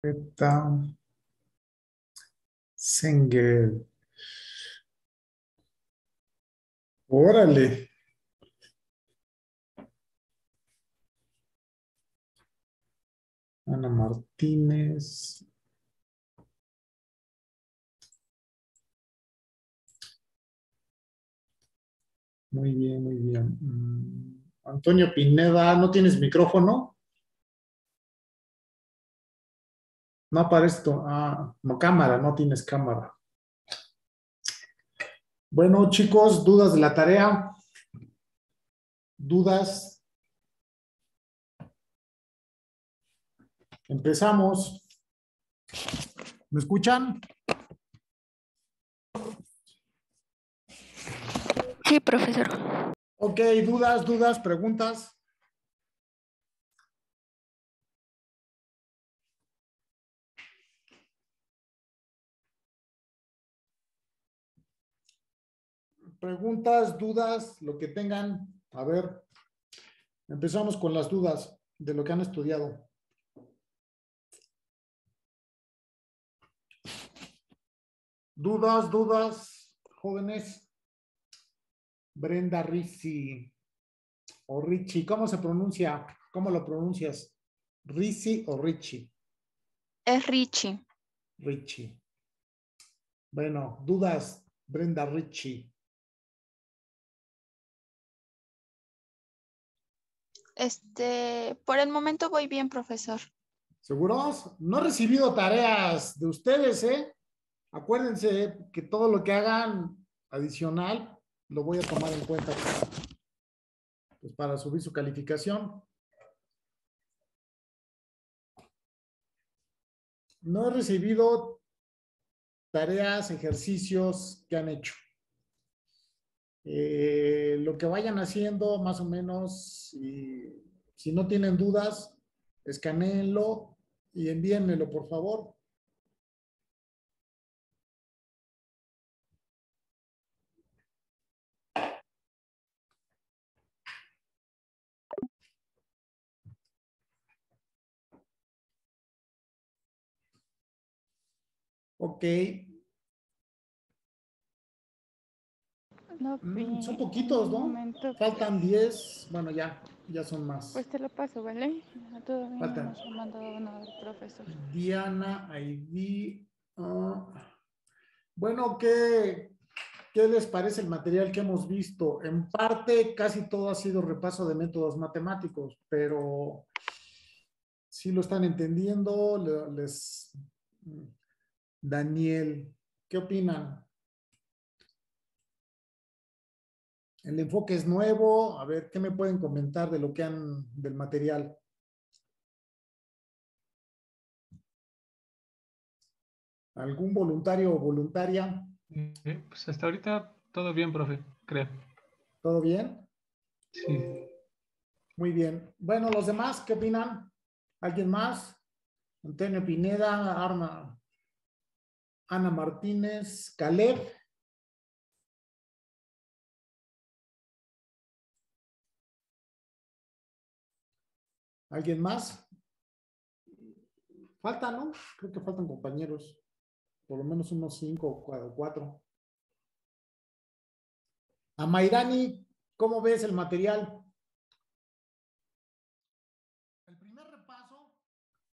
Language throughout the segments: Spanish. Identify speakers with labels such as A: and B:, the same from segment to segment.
A: Beta Singer. Órale. Ana Martínez. Muy bien, muy bien. Antonio Pineda, ¿no tienes micrófono? No aparece no, cámara, no tienes cámara. Bueno, chicos, dudas de la tarea. Dudas. Empezamos. ¿Me escuchan?
B: Sí, profesor.
A: Ok, dudas, preguntas. Preguntas, dudas, lo que tengan. A ver, empezamos con las dudas de lo que han estudiado. Dudas, jóvenes. Brenda Rizzi o Richie, ¿cómo se pronuncia? ¿Cómo lo pronuncias? ¿Rizzi o Richie?
B: Es Richie.
A: Richie. Bueno, dudas, Brenda Richie.
B: Por el momento voy bien, profesor.
A: ¿Seguros? No he recibido tareas de ustedes, ¿eh? Acuérdense que todo lo que hagan adicional lo voy a tomar en cuenta para subir su calificación. No he recibido tareas, ejercicios que han hecho. Lo que vayan haciendo, más o menos, si no tienen dudas, escanéenlo y envíenmelo, por favor. Ok.
C: No,
A: Son
C: en
A: poquitos,
C: un
A: ¿no?
C: momento,
A: Faltan 10. Bueno, ya son más.
C: pues te lo paso, ¿vale? Todavía no
A: Faltan.
C: nos ha mandado nada el profesor.
A: Diana, ID. Bueno, ¿qué les parece el material que hemos visto? En parte, casi todo ha sido repaso de métodos matemáticos, pero si lo están entendiendo, Daniel, ¿qué opinan? El enfoque es nuevo. A ver, ¿qué me pueden comentar de lo que del material? ¿Algún voluntario o voluntaria?
D: Pues hasta ahorita todo bien, profe, creo.
A: ¿Todo bien?
D: Sí.
A: Muy bien. Bueno, los demás, ¿qué opinan? ¿Alguien más? Antonio Pineda, Ana Martínez, Caleb. ¿Alguien más? Faltan, ¿no? Creo que faltan compañeros. Por lo menos unos 5 o 4. A Mairani, ¿cómo ves el material? El primer repaso,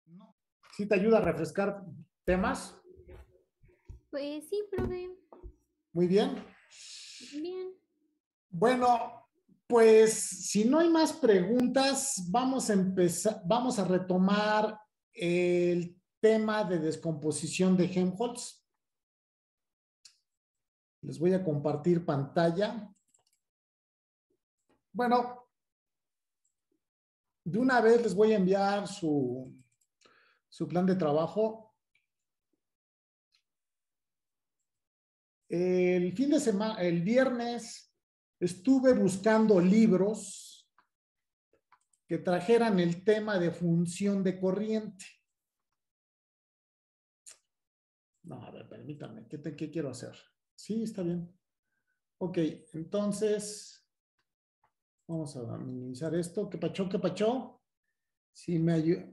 A: no. ¿Sí te ayuda a refrescar temas?
E: Pues sí, profe.
A: Muy bien.
E: Bien.
A: Bueno, pues si no hay más preguntas, vamos a retomar el tema de descomposición de Helmholtz. Les voy a compartir pantalla. Bueno, de una vez les voy a enviar su plan de trabajo. El fin de semana, el viernes, estuve buscando libros que trajeran el tema de función de corriente. No, a ver, permítame, ¿qué quiero hacer? Sí, está bien. Ok, entonces, vamos a minimizar esto. ¿Qué pachó? Sí, me ayuda.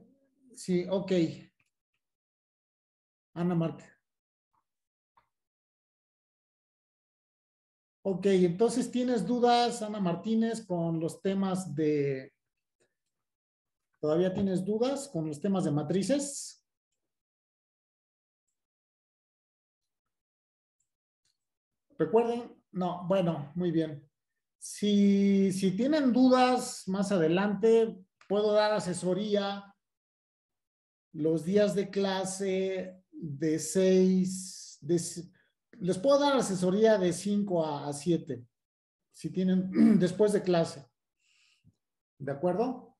A: Sí, ok. Ana Marta. Ok, entonces tienes dudas, Ana Martínez, con los temas de... ¿Todavía tienes dudas con los temas de matrices? ¿Recuerden? No, bueno, muy bien. Si tienen dudas más adelante, puedo dar asesoría los días de clase de 6, les puedo dar asesoría de 5 a 7, si tienen después de clase. ¿De acuerdo?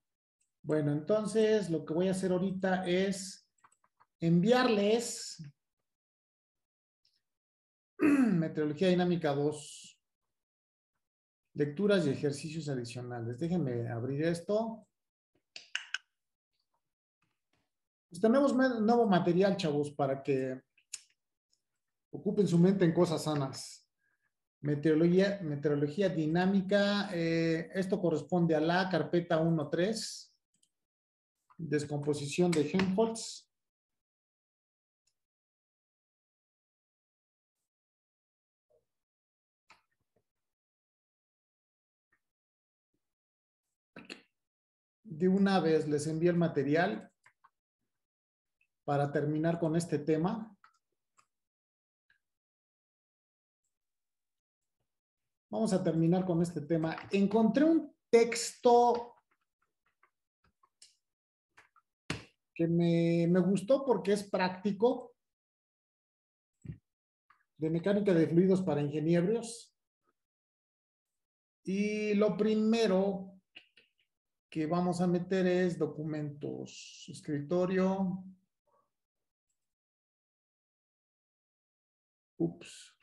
A: Bueno, entonces lo que voy a hacer ahorita es enviarles Meteorología Dinámica 2, lecturas y ejercicios adicionales. Déjenme abrir esto. Pues tenemos nuevo material, chavos, para que ocupen su mente en cosas sanas. Meteorología dinámica, esto corresponde a la carpeta 1.3, descomposición de Helmholtz. De una vez les envío el material para terminar con este tema. Vamos a terminar con este tema. Encontré un texto que me gustó porque es práctico, de mecánica de fluidos para ingenieros. Y lo primero que vamos a meter es documentos, escritorio. Ups.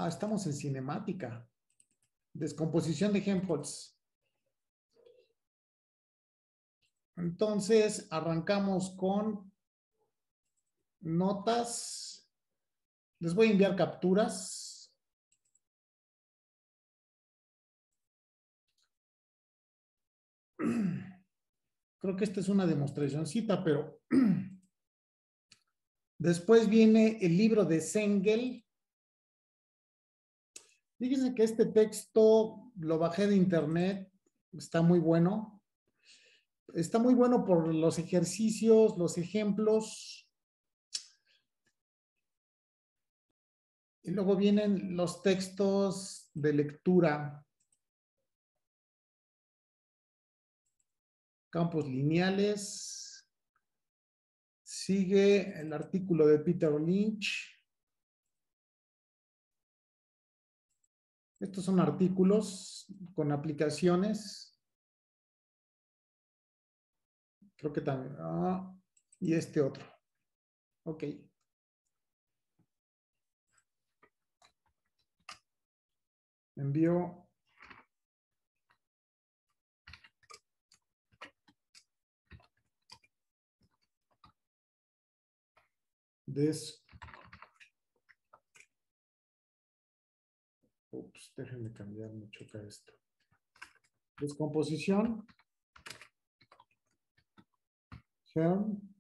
A: Estamos en cinemática. Descomposición de Helmholtz. Entonces, arrancamos con notas. Les voy a enviar capturas. Creo que esta es una demostracióncita, pero después viene el libro de Sengel. Fíjense que este texto lo bajé de internet, está muy bueno. Está muy bueno por los ejercicios, los ejemplos. Y luego vienen los textos de lectura. Campos lineales. Sigue el artículo de Peter Lynch. Estos son artículos con aplicaciones. Creo que también. Y este otro. Ok. Envío. Ups, déjenme cambiar, me choca esto. Descomposición. Helmholtz.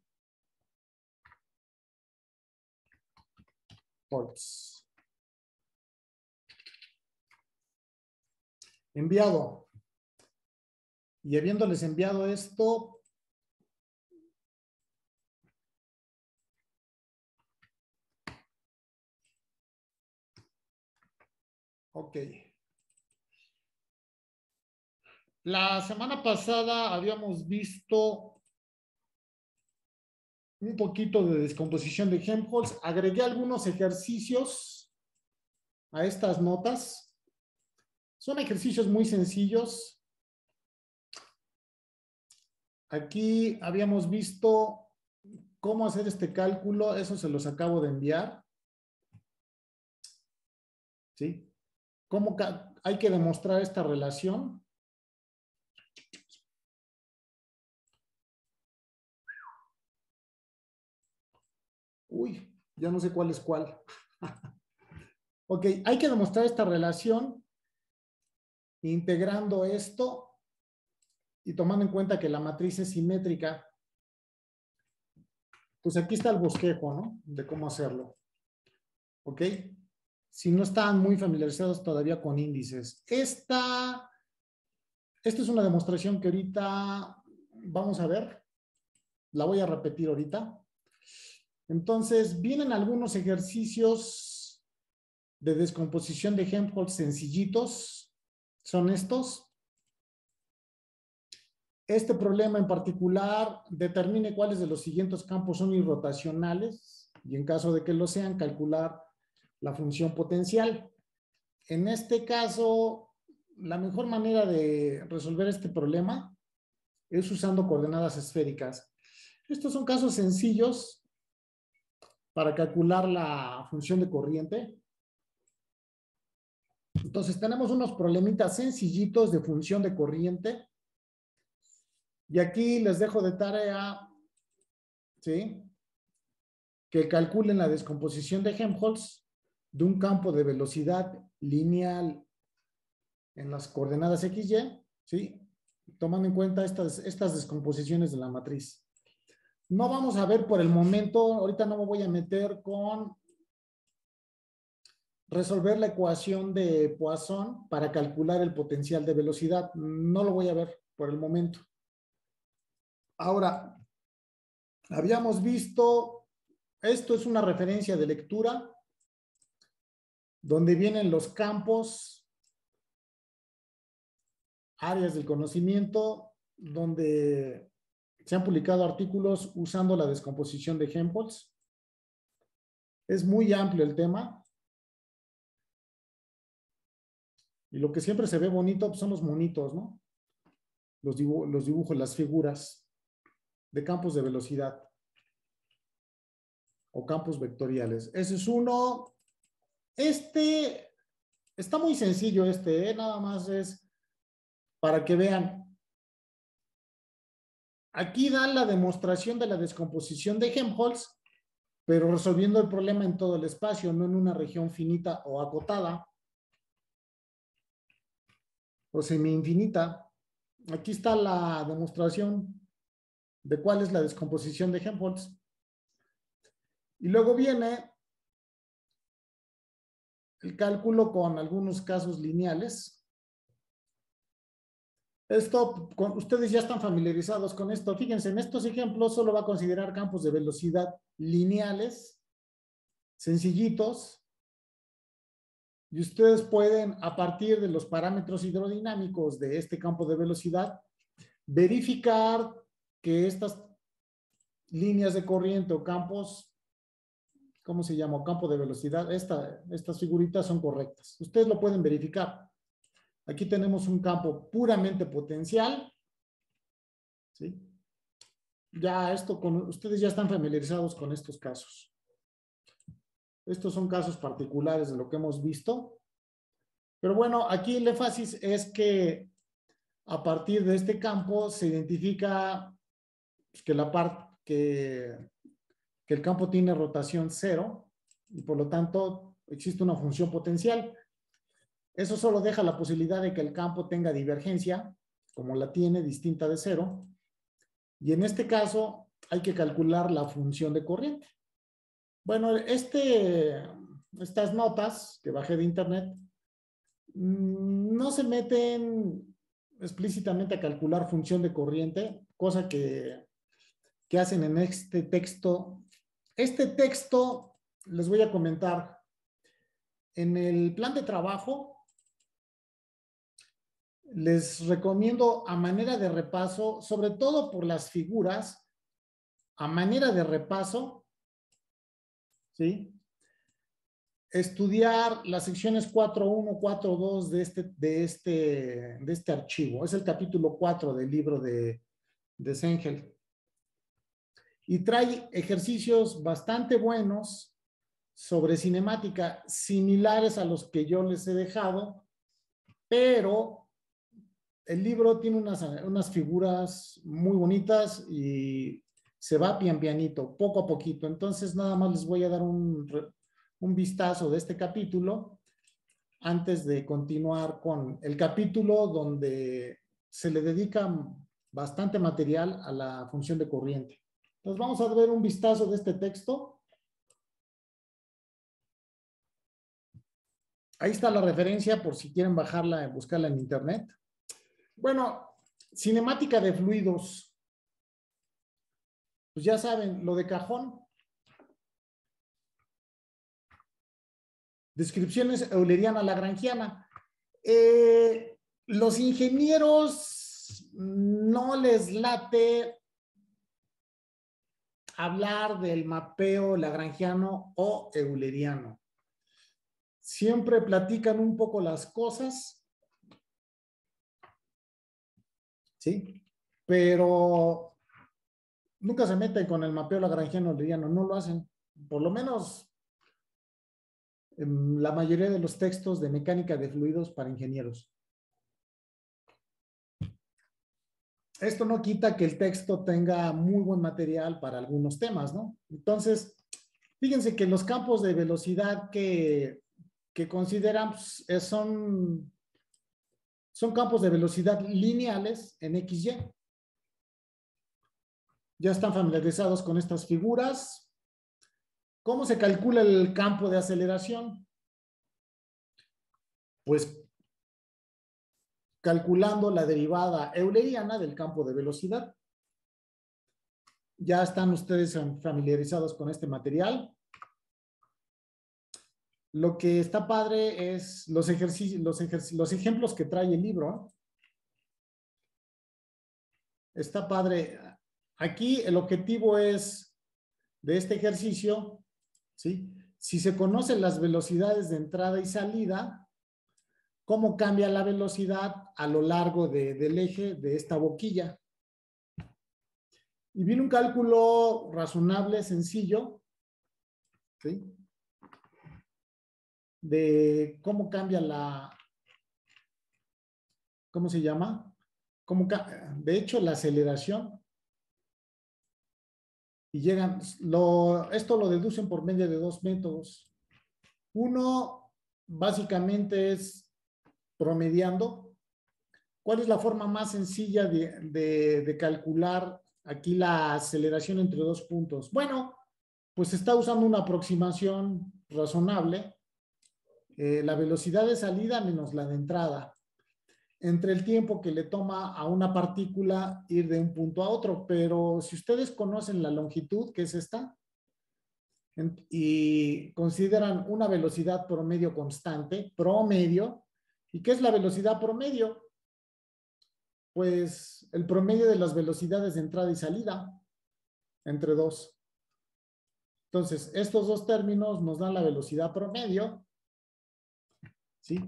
A: Enviado. Y habiéndoles enviado esto, ok. La semana pasada habíamos visto un poquito de descomposición de Helmholtz. Agregué algunos ejercicios a estas notas. Son ejercicios muy sencillos. Aquí habíamos visto cómo hacer este cálculo. Eso se los acabo de enviar. ¿Sí? ¿Cómo hay que demostrar esta relación? Uy, ya no sé cuál es cuál. Ok, hay que demostrar esta relación integrando esto y tomando en cuenta que la matriz es simétrica. pues aquí está el bosquejo, ¿no? De cómo hacerlo. ¿Ok? Si no están muy familiarizados todavía con índices. Esta es una demostración que ahorita vamos a ver. La voy a repetir ahorita. Entonces, vienen algunos ejercicios de descomposición de Helmholtz sencillitos. Son estos. Este problema en particular determine cuáles de los siguientes campos son irrotacionales y en caso de que lo sean, calcular la función potencial. En este caso, la mejor manera de resolver este problema es usando coordenadas esféricas. Estos son casos sencillos para calcular la función de corriente. Entonces, tenemos unos problemitas sencillitos de función de corriente. Y aquí les dejo de tarea, ¿sí?, que calculen la descomposición de Helmholtz de un campo de velocidad lineal en las coordenadas XY, ¿sí?, tomando en cuenta estas descomposiciones de la matriz. No vamos a ver por el momento, ahorita no me voy a meter con resolver la ecuación de Poisson para calcular el potencial de velocidad. No lo voy a ver por el momento. Ahora, habíamos visto, esto es una referencia de lectura, donde vienen los campos, áreas del conocimiento, donde se han publicado artículos usando la descomposición de Helmholtz. Es muy amplio el tema. Y lo que siempre se ve bonito pues son los monitos, ¿no? Los dibujos, las figuras de campos de velocidad o campos vectoriales. Ese es uno. Este está muy sencillo, nada más es para que vean. Aquí dan la demostración de la descomposición de Helmholtz, pero resolviendo el problema en todo el espacio, no en una región finita o acotada o semi-infinita. Aquí está la demostración de cuál es la descomposición de Helmholtz. Y luego viene el cálculo con algunos casos lineales. Ustedes ya están familiarizados con esto. Fíjense, en estos ejemplos solo va a considerar campos de velocidad lineales, sencillitos, y ustedes pueden, a partir de los parámetros hidrodinámicos de este campo de velocidad, verificar que estas líneas de corriente o campos, ¿cómo se llama? Campo de velocidad, estas figuritas son correctas. Ustedes lo pueden verificar. Aquí tenemos un campo puramente potencial, ¿sí? Ya ustedes ya están familiarizados con estos casos. Estos son casos particulares de lo que hemos visto. Pero bueno, aquí el énfasis es que a partir de este campo se identifica que el campo tiene rotación cero y por lo tanto existe una función potencial. Eso solo deja la posibilidad de que el campo tenga divergencia, como la tiene, distinta de cero. Y en este caso hay que calcular la función de corriente. Bueno, estas notas que bajé de internet no se meten explícitamente a calcular función de corriente, cosa que hacen en este texto. Este texto, les voy a comentar, en el plan de trabajo, les recomiendo a manera de repaso, sobre todo por las figuras, a manera de repaso, ¿sí?, estudiar las secciones 4.1, 4.2 de este archivo. Es el capítulo 4 del libro de Sengel. Y trae ejercicios bastante buenos sobre cinemática, similares a los que yo les he dejado, pero el libro tiene unas figuras muy bonitas y se va pian pianito, poco a poquito. Entonces nada más les voy a dar un vistazo de este capítulo antes de continuar con el capítulo donde se le dedica bastante material a la función de corriente. Entonces vamos a ver un vistazo de este texto. Ahí está la referencia por si quieren bajarla, buscarla en internet. Bueno, cinemática de fluidos. Pues ya saben, lo de cajón. Descripciones euleriana-lagrangiana. Los ingenieros no les late hablar del mapeo lagrangiano o euleriano. Siempre platican un poco las cosas, ¿sí? Pero nunca se meten con el mapeo lagrangiano o euleriano, no lo hacen. Por lo menos en la mayoría de los textos de mecánica de fluidos para ingenieros. Esto no quita que el texto tenga muy buen material para algunos temas, ¿no? Entonces, fíjense que los campos de velocidad que consideran son campos de velocidad lineales en XY. Ya están familiarizados con estas figuras. ¿Cómo se calcula el campo de aceleración? Pues calculando la derivada euleriana del campo de velocidad. Ya están ustedes familiarizados con este material. Lo que está padre es los ejemplos que trae el libro. Está padre. Aquí el objetivo es de este ejercicio, ¿sí? Si se conocen las velocidades de entrada y salida, ¿cómo cambia la velocidad a lo largo del eje de esta boquilla? Y viene un cálculo razonable, sencillo, ¿sí? De cómo cambia ¿cómo se llama? De hecho, la aceleración. Y llegan, esto lo deducen por medio de dos métodos. Uno, básicamente es promediando. ¿Cuál es la forma más sencilla de calcular aquí la aceleración entre dos puntos? Bueno, pues se está usando una aproximación razonable. La velocidad de salida menos la de entrada, entre el tiempo que le toma a una partícula ir de un punto a otro. Pero si ustedes conocen la longitud, que es esta, y consideran una velocidad promedio constante, promedio, ¿y qué es la velocidad promedio? Pues el promedio de las velocidades de entrada y salida entre dos. Entonces, estos dos términos nos dan la velocidad promedio, ¿sí?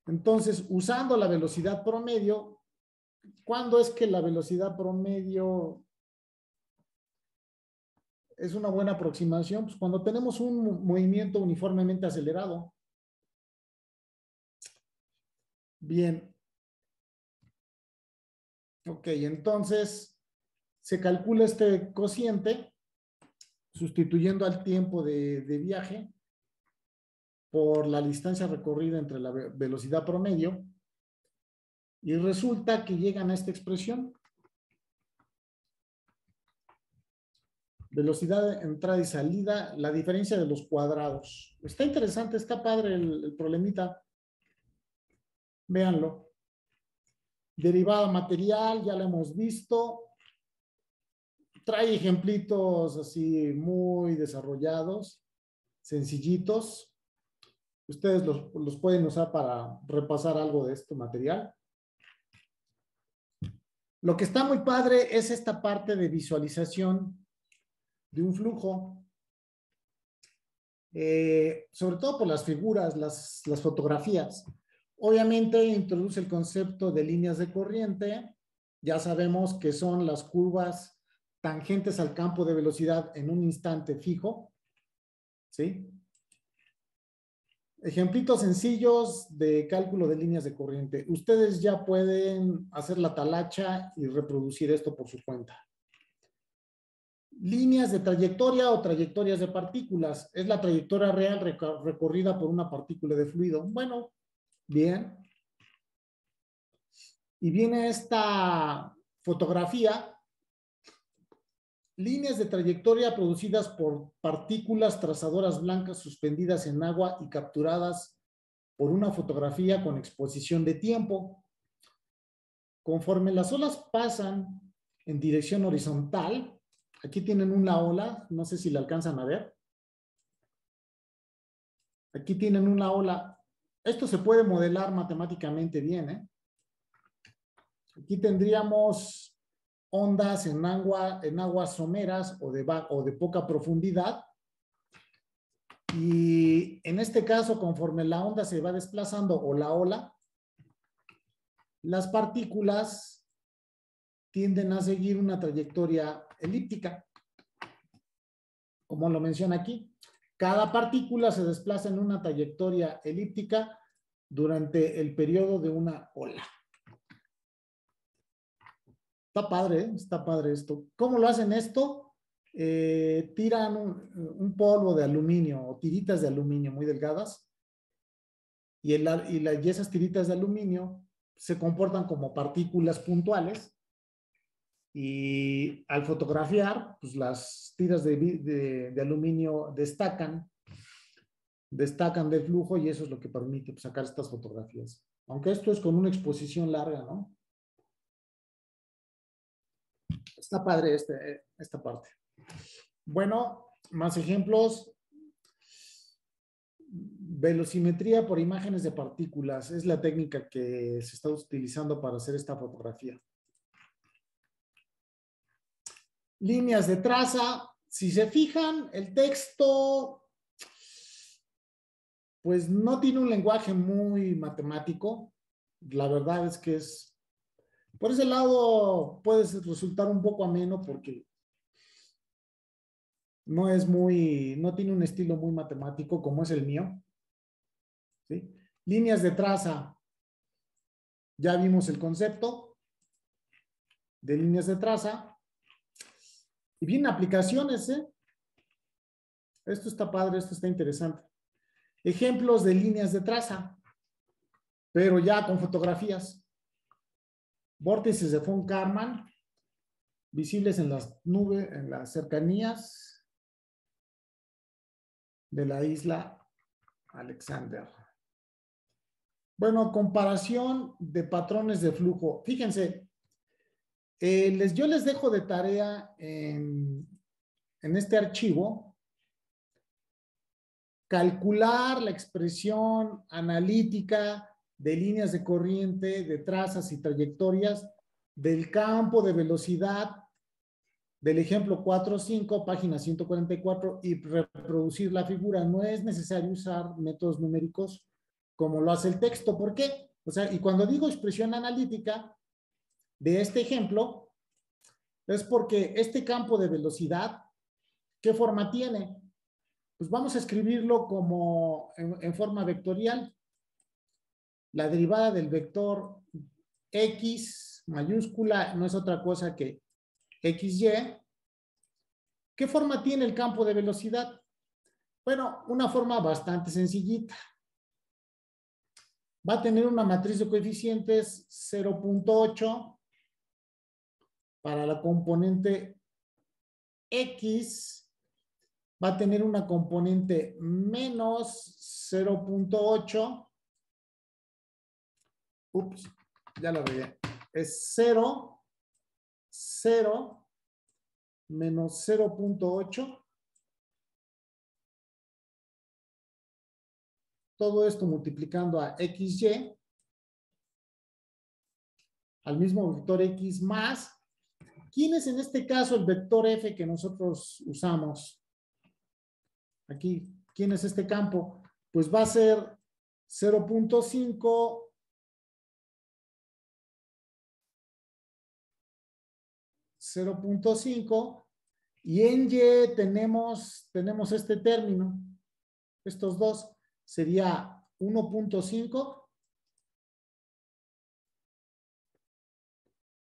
A: Entonces, usando la velocidad promedio, ¿cuándo es que la velocidad promedio es una buena aproximación? Pues cuando tenemos un movimiento uniformemente acelerado. Bien. Ok, entonces se calcula este cociente sustituyendo al tiempo de viaje por la distancia recorrida entre la velocidad promedio, y resulta que llegan a esta expresión. Velocidad de entrada y salida, la diferencia de los cuadrados. Está interesante, está padre el problemita. Véanlo. Derivada material, ya lo hemos visto. Trae ejemplitos así muy desarrollados, sencillitos. Ustedes los pueden usar para repasar algo de este material. Lo que está muy padre es esta parte de visualización de un flujo. Sobre todo por las figuras, las fotografías. Obviamente introduce el concepto de líneas de corriente. Ya sabemos que son las curvas tangentes al campo de velocidad en un instante fijo, ¿sí? Ejemplitos sencillos de cálculo de líneas de corriente. Ustedes ya pueden hacer la talacha y reproducir esto por su cuenta. Líneas de trayectoria o trayectorias de partículas. Es la trayectoria real recorrida por una partícula de fluido. Bueno, bien. Y viene esta fotografía líneas de trayectoria producidas por partículas trazadoras blancas suspendidas en agua y capturadas por una fotografía con exposición de tiempo. Conforme las olas pasan en dirección horizontal, aquí tienen una ola, no sé si la alcanzan a ver. Aquí tienen una ola. Esto se puede modelar matemáticamente bien, ¿eh? Aquí tendríamos ondas en aguas someras o de poca profundidad. Y en este caso, conforme la onda se va desplazando o la ola, las partículas tienden a seguir una trayectoria elíptica, como lo menciona aquí. Cada partícula se desplaza en una trayectoria elíptica durante el periodo de una ola. Está padre, ¿eh? Está padre esto. ¿Cómo lo hacen esto? Tiran un polvo de aluminio o tiritas de aluminio muy delgadas y esas tiritas de aluminio se comportan como partículas puntuales y al fotografiar, pues las tiras de aluminio destacan del flujo y eso es lo que permite pues, sacar estas fotografías. Aunque esto es con una exposición larga, ¿no? Está padre esta parte. Bueno, más ejemplos. Velocimetría por imágenes de partículas. Es la técnica que se está utilizando para hacer esta fotografía. Líneas de traza. Si se fijan, el texto pues no tiene un lenguaje muy matemático. La verdad es que por ese lado puede resultar un poco ameno porque no tiene un estilo muy matemático como es el mío. ¿Sí? Líneas de traza. Ya vimos el concepto de líneas de traza. Y bien, aplicaciones, ¿eh? Esto está padre, esto está interesante. Ejemplos de líneas de traza, pero ya con fotografías. Vórtices de von Karman, visibles en las nubes, en las cercanías de la isla Alexander. Bueno, comparación de patrones de flujo. Fíjense, yo les dejo de tarea en este archivo calcular la expresión analítica de líneas de corriente, de trazas y trayectorias del campo de velocidad del ejemplo 4.5, página 144, y reproducir la figura. No es necesario usar métodos numéricos como lo hace el texto. ¿Por qué? O sea, y cuando digo expresión analítica de este ejemplo, es porque este campo de velocidad, ¿qué forma tiene? Pues vamos a escribirlo como en forma vectorial. La derivada del vector x mayúscula no es otra cosa que xy. ¿Qué forma tiene el campo de velocidad? Bueno, una forma bastante sencillita. Va a tener una matriz de coeficientes 0.8 para la componente x. Va a tener una componente menos 0.8. Ups, ya lo veía. Es 0, 0, menos 0.8. Todo esto multiplicando a xy, al mismo vector x más. ¿Quién es en este caso el vector f que nosotros usamos? Aquí, ¿quién es este campo? Pues va a ser 0.5 0.5 y en y tenemos este término. Estos dos sería 1.5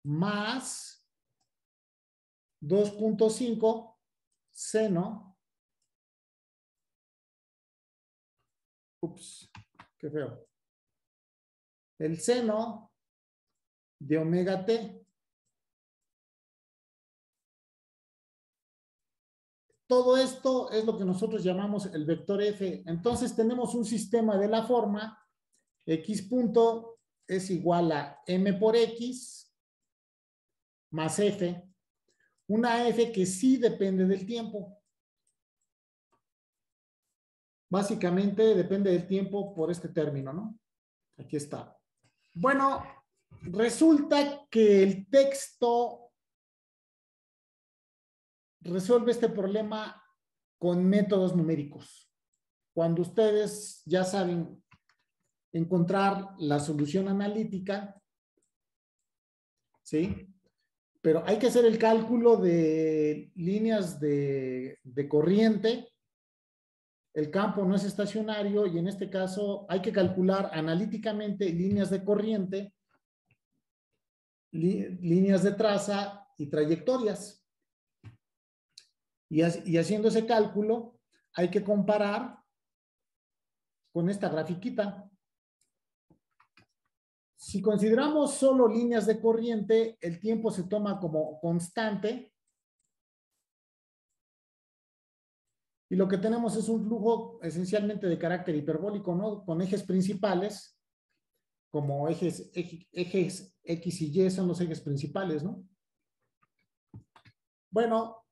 A: más 2.5 seno. Ups, qué feo. El seno de omega t. todo esto es lo que nosotros llamamos el vector F. Entonces tenemos un sistema de la forma x punto es igual a m por x más f. Una f que sí depende del tiempo. Básicamente depende del tiempo por este término, ¿no? Aquí está. Bueno, resulta que el texto resuelve este problema con métodos numéricos. Cuando ustedes ya saben encontrar la solución analítica, ¿sí? Pero hay que hacer el cálculo de líneas de corriente. El campo no es estacionario y en este caso hay que calcular analíticamente líneas de corriente, líneas de traza y trayectorias. Y haciendo ese cálculo, hay que comparar con esta grafiquita. Si consideramos solo líneas de corriente, el tiempo se toma como constante. Y lo que tenemos es un flujo esencialmente de carácter hiperbólico, ¿no? Con ejes principales, como ejes X y Y son los ejes principales, ¿no? Bueno,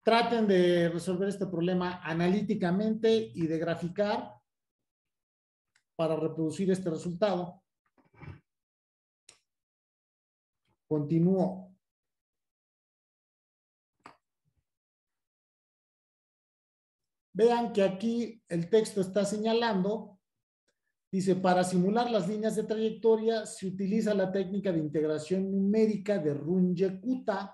A: traten de resolver este problema analíticamente y de graficar para reproducir este resultado. Continúo. Vean que aquí el texto está señalando, dice, para simular las líneas de trayectoria se utiliza la técnica de integración numérica de Runge-Kutta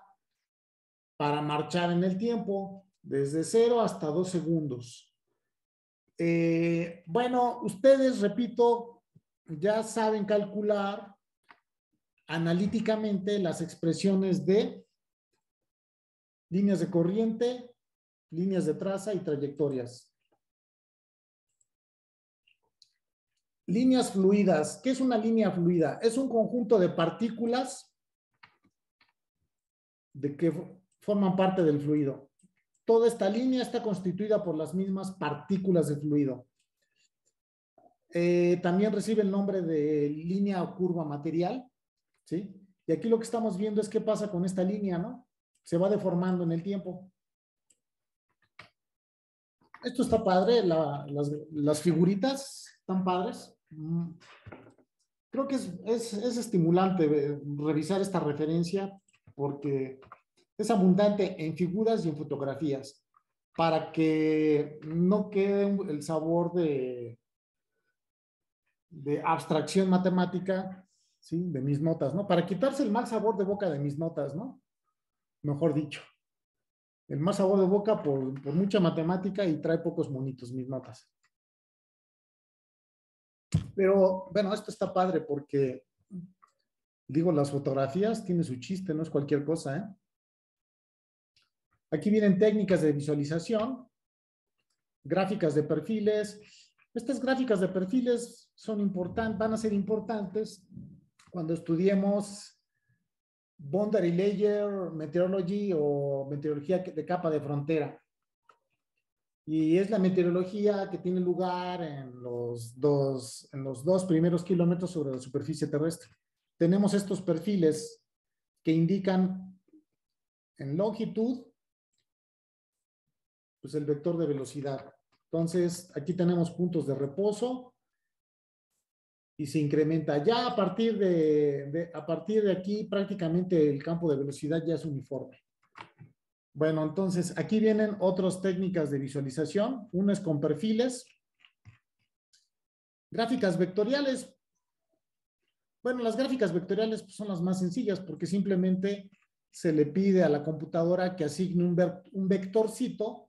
A: para marchar en el tiempo, desde 0 hasta 2 segundos. Bueno, ustedes, repito, ya saben calcular analíticamente las expresiones de líneas de corriente, líneas de traza y trayectorias. Líneas fluidas. ¿Qué es una línea fluida? Es un conjunto de partículas que forman parte del fluido. Toda esta línea está constituida por las mismas partículas de fluido. También recibe el nombre de línea o curva material, ¿sí? Y aquí lo que estamos viendo es qué pasa con esta línea, ¿no? Se va deformando en el tiempo. Esto está padre, las figuritas están padres. Creo que es estimulante revisar esta referencia porque es abundante en figuras y en fotografías para que no quede el sabor de abstracción matemática, ¿sí? De mis notas, ¿no? Para quitarse el mal sabor de boca de mis notas, ¿no? Mejor dicho. El mal sabor de boca por mucha matemática y trae pocos monitos mis notas. Pero, bueno, esto está padre porque, digo, las fotografías tienen su chiste, no es cualquier cosa, ¿eh? Aquí vienen técnicas de visualización, gráficas de perfiles. Estas gráficas de perfiles son importantes, van a ser importantes cuando estudiemos boundary layer meteorology o meteorología de capa de frontera. Y es la meteorología que tiene lugar en los dos primeros kilómetros sobre la superficie terrestre. Tenemos estos perfiles que indican en longitud pues el vector de velocidad. Entonces, aquí tenemos puntos de reposo y se incrementa. Ya a partir de aquí, prácticamente el campo de velocidad ya es uniforme. Bueno, entonces, aquí vienen otras técnicas de visualización. Una es con perfiles. Gráficas vectoriales. Bueno, las gráficas vectoriales pues, son las más sencillas porque simplemente se le pide a la computadora que asigne un vectorcito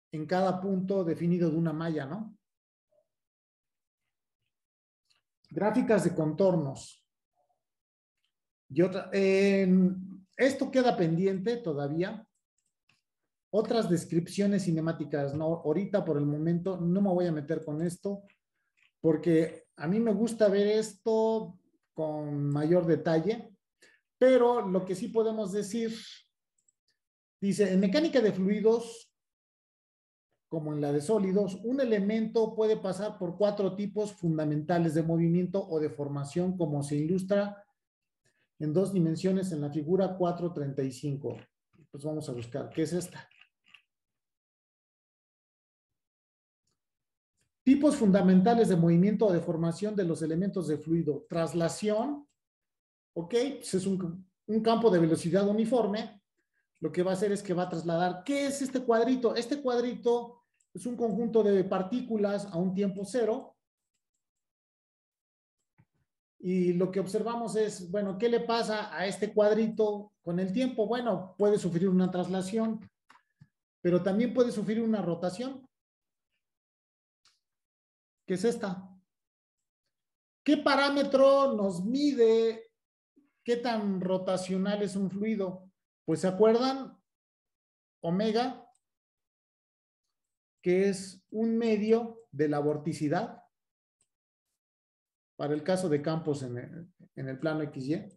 A: en cada punto definido de una malla, ¿no? Gráficas de contornos. Y otra, esto queda pendiente todavía. Otras descripciones cinemáticas, no, ahorita por el momento no me voy a meter con esto, porque a mí me gusta ver esto con mayor detalle, pero lo que sí podemos decir Dice, en mecánica de fluidos, como en la de sólidos, un elemento puede pasar por 4 tipos fundamentales de movimiento o de formación, como se ilustra en 2 dimensiones en la figura 4.35. Pues vamos a buscar, ¿qué es esta? Tipos fundamentales de movimiento o de formación de los elementos de fluido. Traslación, ok, pues es un campo de velocidad uniforme. Lo que va a hacer es que va a trasladar. ¿Qué es este cuadrito? Este cuadrito es un conjunto de partículas a un tiempo cero. Y lo que observamos es, bueno, ¿qué le pasa a este cuadrito con el tiempo? Bueno, puede sufrir una traslación, pero también puede sufrir una rotación. ¿Qué es esta? ¿Qué parámetro nos mide qué tan rotacional es un fluido? Pues ¿se acuerdan? Omega, que es un medio de la vorticidad para el caso de campos en el plano XY.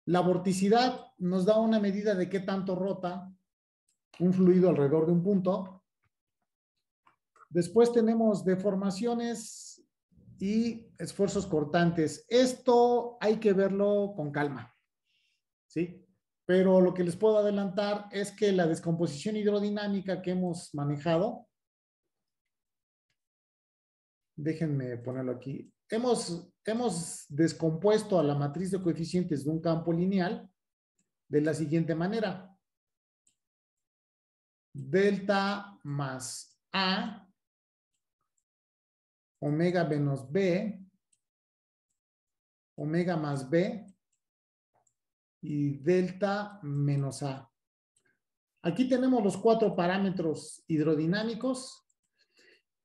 A: La vorticidad nos da una medida de qué tanto rota un fluido alrededor de un punto. Después tenemos deformaciones y esfuerzos cortantes. Esto hay que verlo con calma, ¿sí? Pero lo que les puedo adelantar es que la descomposición hidrodinámica que hemos manejado, déjenme ponerlo aquí, hemos descompuesto a la matriz de coeficientes de un campo lineal de la siguiente manera. Delta más A, omega menos B, omega más B, y delta menos A. Aquí tenemos los 4 parámetros hidrodinámicos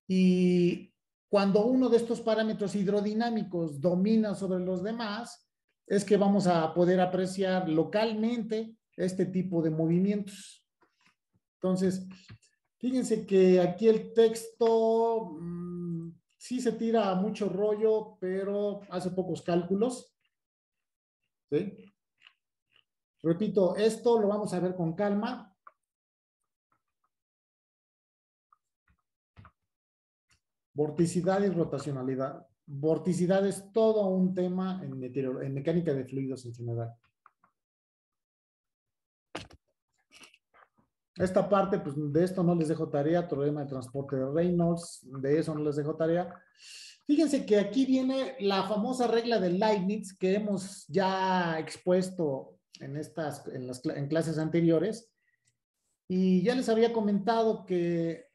A: y cuando uno de estos parámetros hidrodinámicos domina sobre los demás, es que vamos a poder apreciar localmente este tipo de movimientos. Entonces, fíjense que aquí el texto sí se tira mucho rollo, pero hace pocos cálculos. ¿Sí? Repito, esto lo vamos a ver con calma. Vorticidad y rotacionalidad. Vorticidad es todo un tema en mecánica de fluidos en general. Esta parte, pues de esto no les dejo tarea, teorema de transporte de Reynolds, de eso no les dejo tarea. Fíjense que aquí viene la famosa regla de Leibniz que hemos ya expuesto en clases anteriores. Y ya les había comentado que,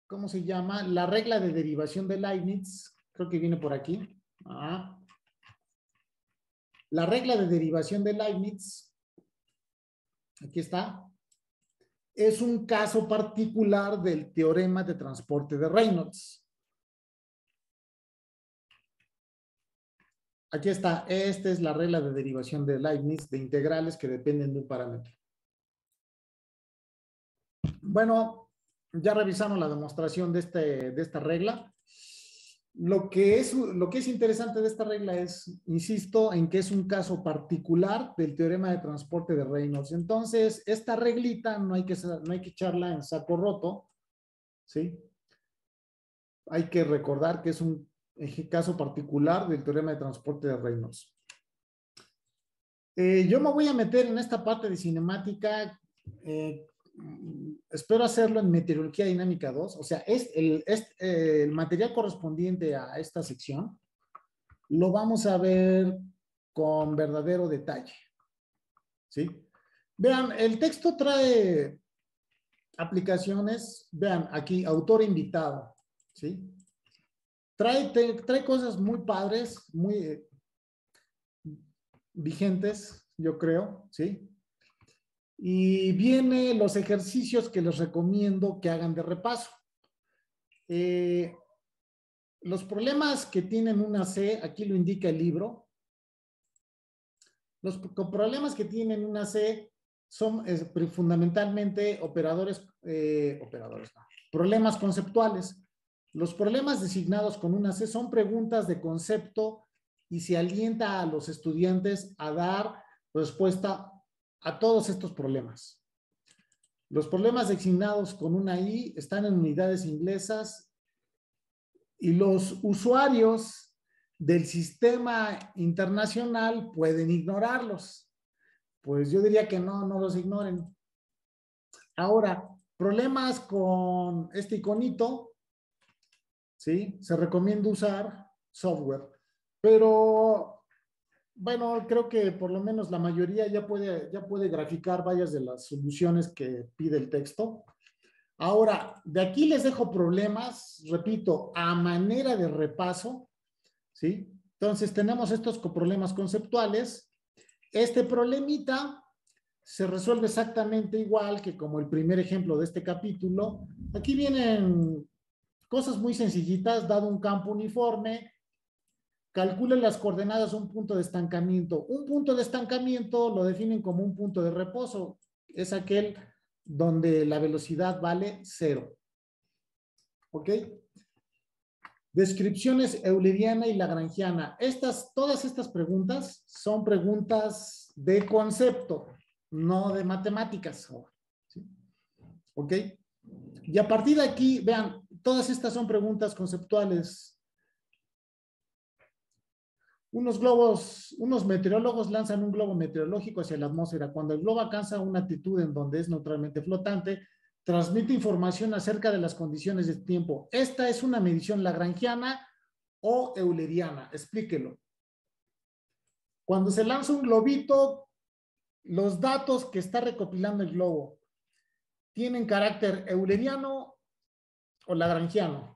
A: ¿cómo se llama? La regla de derivación de Leibniz, creo que viene por aquí. La regla de derivación de Leibniz, aquí está. Es un caso particular del teorema de transporte de Reynolds. Aquí está, esta es la regla de derivación de Leibniz de integrales que dependen de un parámetro. Bueno, ya revisamos la demostración de esta regla. Lo que es interesante de esta regla es, insisto, en que es un caso particular del teorema de transporte de Reynolds. Entonces, esta reglita no hay que echarla en saco roto, ¿sí? Hay que recordar que es un caso particular del teorema de transporte de Reynolds. Yo me voy a meter en esta parte de cinemática. Espero hacerlo en Meteorología Dinámica 2. O sea, el material correspondiente a esta sección lo vamos a ver con verdadero detalle. ¿Sí? Vean, el texto trae aplicaciones. Vean, aquí, autor invitado. ¿Sí? Trae cosas muy padres, muy vigentes, yo creo, ¿sí? Y viene los ejercicios que les recomiendo que hagan de repaso. Los problemas que tienen una C, aquí lo indica el libro. Los problemas que tienen una C son fundamentalmente problemas conceptuales. Los problemas designados con una C son preguntas de concepto y se alienta a los estudiantes a dar respuesta a todos estos problemas. Los problemas designados con una I están en unidades inglesas y los usuarios del sistema internacional pueden ignorarlos. Pues yo diría que no los ignoren. Ahora, problemas con este iconito, ¿sí? Se recomienda usar software, pero bueno, creo que por lo menos la mayoría ya puede graficar varias de las soluciones que pide el texto. Ahora, de aquí les dejo problemas, repito, a manera de repaso, ¿sí? Entonces tenemos estos problemas conceptuales. Este problemita se resuelve exactamente igual que como el primer ejemplo de este capítulo. Aquí vienen cosas muy sencillitas, dado un campo uniforme, calcule las coordenadas de un punto de estancamiento. Un punto de estancamiento lo definen como un punto de reposo. Es aquel donde la velocidad vale 0. ¿Ok? Descripciones euleriana y lagrangiana. Todas estas preguntas son preguntas de concepto, no de matemáticas. ¿Sí? ¿Ok? Y a partir de aquí, vean, todas estas son preguntas conceptuales. Unos meteorólogos lanzan un globo meteorológico hacia la atmósfera. Cuando el globo alcanza una altitud en donde es neutralmente flotante, transmite información acerca de las condiciones de tiempo. ¿Esta es una medición lagrangiana o euleriana? Explíquelo. Cuando se lanza un globito, los datos que está recopilando el globo, ¿tienen carácter euleriano o lagrangiano?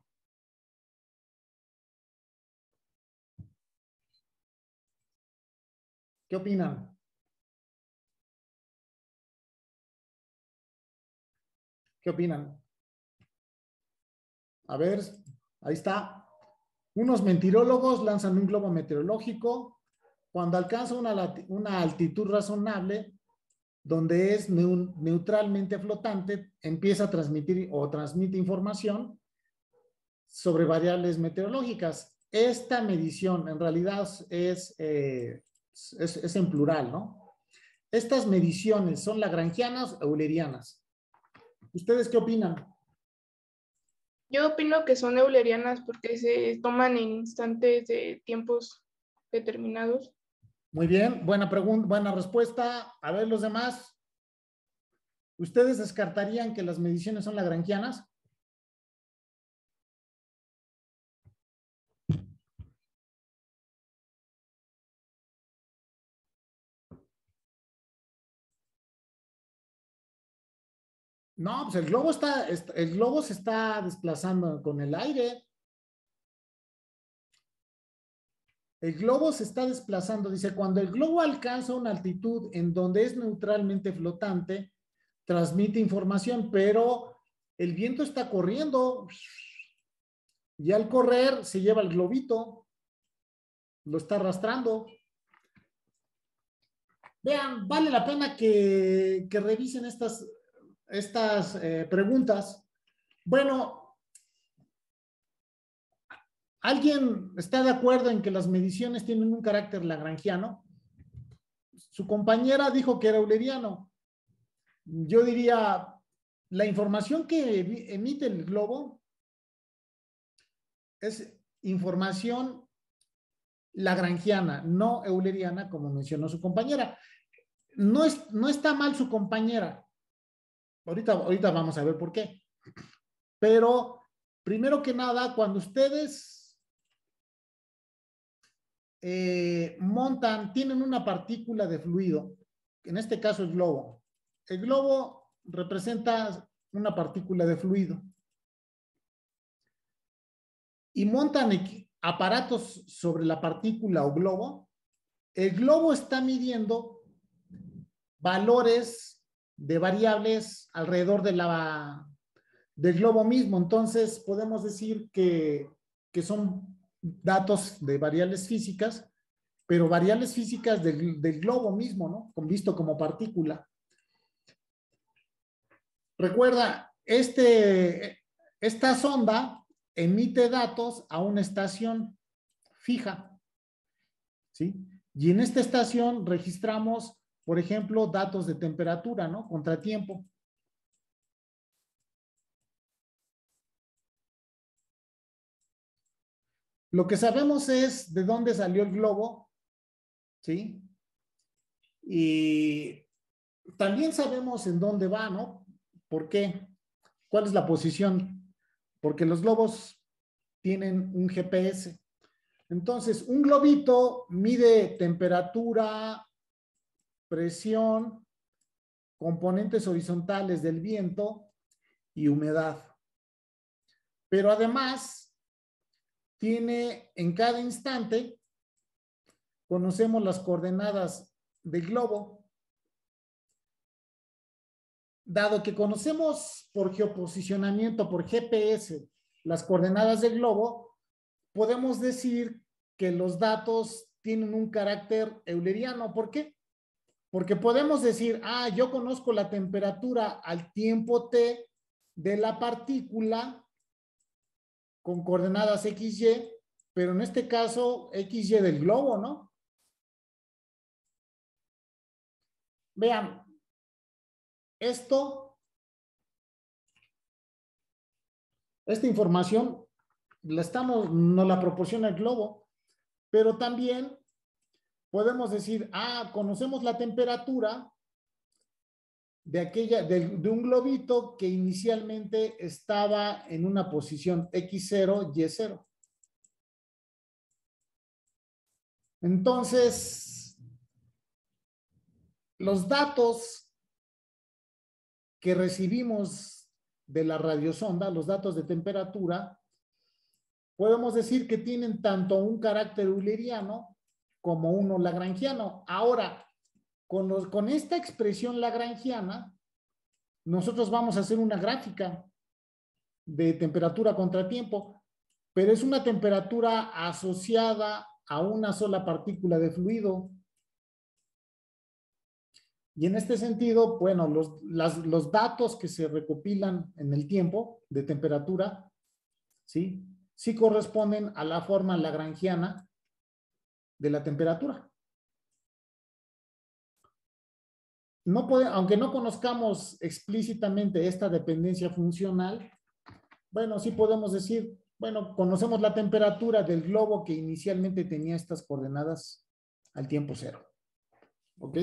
A: ¿Qué opinan? ¿Qué opinan? A ver, ahí está. Unos meteorólogos lanzan un globo meteorológico. Cuando alcanza una altitud razonable, donde es neutralmente flotante, empieza a transmitir o transmite información sobre variables meteorológicas. Esta medición en realidad es en plural, ¿no? Estas mediciones son lagrangianas o eulerianas. ¿Ustedes qué opinan?
F: Yo opino que son eulerianas porque se toman en instantes de tiempos determinados.
A: Muy bien, buena pregunta, buena respuesta. A ver, los demás. ¿Ustedes descartarían que las mediciones son lagrangianas? No, pues el globo se está desplazando con el aire. El globo se está desplazando. Dice, cuando el globo alcanza una altitud en donde es neutralmente flotante, transmite información, pero el viento está corriendo. Y al correr se lleva el globito. Lo está arrastrando. Vean, vale la pena que revisen estas preguntas. Bueno, ¿alguien está de acuerdo en que las mediciones tienen un carácter lagrangiano? Su compañera dijo que era euleriano. Yo diría, la información que emite el globo es información lagrangiana, no euleriana, como mencionó su compañera. No está mal su compañera. Ahorita vamos a ver por qué. Pero, primero que nada, cuando ustedes tienen una partícula de fluido, en este caso el globo. El globo representa una partícula de fluido. Y montan aparatos sobre la partícula o globo. El globo está midiendo valores de variables alrededor del globo mismo. Entonces, podemos decir que son datos de variables físicas, pero variables físicas del globo mismo, ¿no? Visto como partícula. Recuerda, esta sonda emite datos a una estación fija. ¿sí? Y en esta estación registramos, por ejemplo, datos de temperatura, ¿no? Contratiempo. Lo que sabemos es de dónde salió el globo, ¿sí? Y también sabemos en dónde va, ¿no? ¿Por qué? ¿Cuál es la posición? Porque los globos tienen un GPS. Entonces, un globito mide temperatura, presión, componentes horizontales del viento y humedad. Pero además, tiene en cada instante, conocemos las coordenadas del globo. Dado que conocemos por geoposicionamiento, por GPS, las coordenadas del globo, podemos decir que los datos tienen un carácter euleriano. ¿Por qué? Porque podemos decir, yo conozco la temperatura al tiempo t de la partícula con coordenadas XY, pero en este caso XY del globo, ¿no? Vean, esta información nos la proporciona el globo, pero también podemos decir, conocemos la temperatura de un globito que inicialmente estaba en una posición X0, Y0. Entonces, los datos que recibimos de la radiosonda, los datos de temperatura, podemos decir que tienen tanto un carácter euleriano como uno lagrangiano. Ahora, con esta expresión lagrangiana, nosotros vamos a hacer una gráfica de temperatura contra tiempo, pero es una temperatura asociada a una sola partícula de fluido. Y en este sentido, bueno, los datos que se recopilan en el tiempo de temperatura, ¿sí? Sí corresponden a la forma lagrangiana de la temperatura. Aunque no conozcamos explícitamente esta dependencia funcional, bueno, sí podemos decir, bueno, conocemos la temperatura del globo que inicialmente tenía estas coordenadas al tiempo cero. ¿Ok?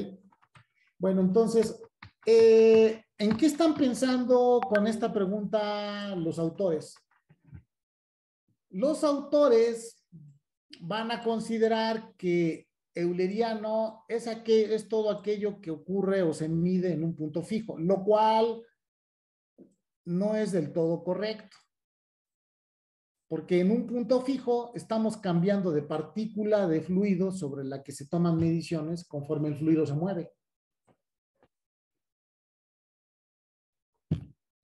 A: Bueno, entonces, ¿en qué están pensando con esta pregunta los autores? Los autores van a considerar que euleriano es todo aquello que ocurre o se mide en un punto fijo, lo cual no es del todo correcto. Porque en un punto fijo estamos cambiando de partícula de fluido sobre la que se toman mediciones conforme el fluido se mueve.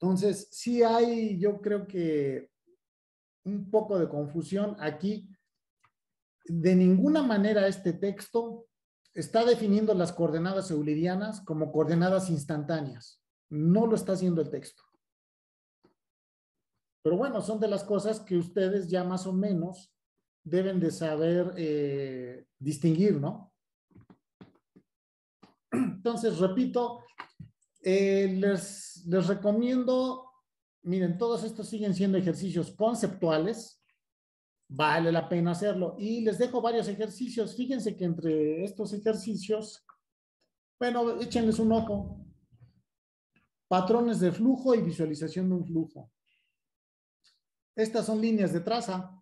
A: Entonces, sí hay, yo creo que un poco de confusión aquí. De ninguna manera este texto está definiendo las coordenadas eulerianas como coordenadas instantáneas. No lo está haciendo el texto. Pero bueno, son de las cosas que ustedes ya más o menos deben de saber distinguir, ¿no? Entonces, repito, les recomiendo, miren, todos estos siguen siendo ejercicios conceptuales. Vale la pena hacerlo. Y les dejo varios ejercicios. Fíjense que entre estos ejercicios, bueno, échenles un ojo. Patrones de flujo y visualización de un flujo. Estas son líneas de traza.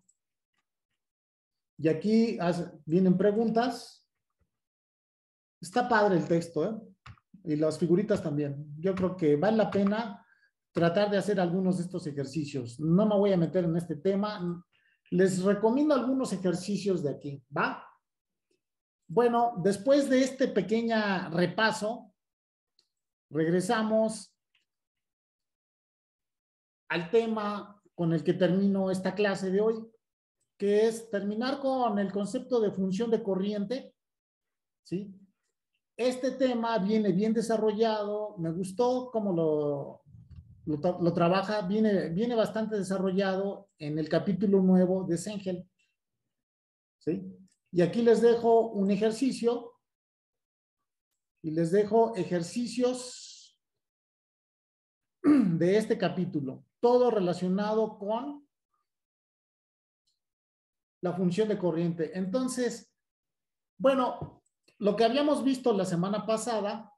A: Y aquí vienen preguntas. Está padre el texto, ¿eh? Y las figuritas también. Yo creo que vale la pena tratar de hacer algunos de estos ejercicios. No me voy a meter en este tema. Les recomiendo algunos ejercicios de aquí, ¿va? Bueno, después de este pequeño repaso, regresamos al tema con el que termino esta clase de hoy, que es terminar con el concepto de función de corriente, ¿sí? Este tema viene bien desarrollado, me gustó cómo lo trabaja, viene bastante desarrollado en el capítulo nuevo de Sengel, ¿sí? Y aquí les dejo un ejercicio. Y les dejo ejercicios de este capítulo. Todo relacionado con la función de corriente. Entonces, bueno, lo que habíamos visto la semana pasada,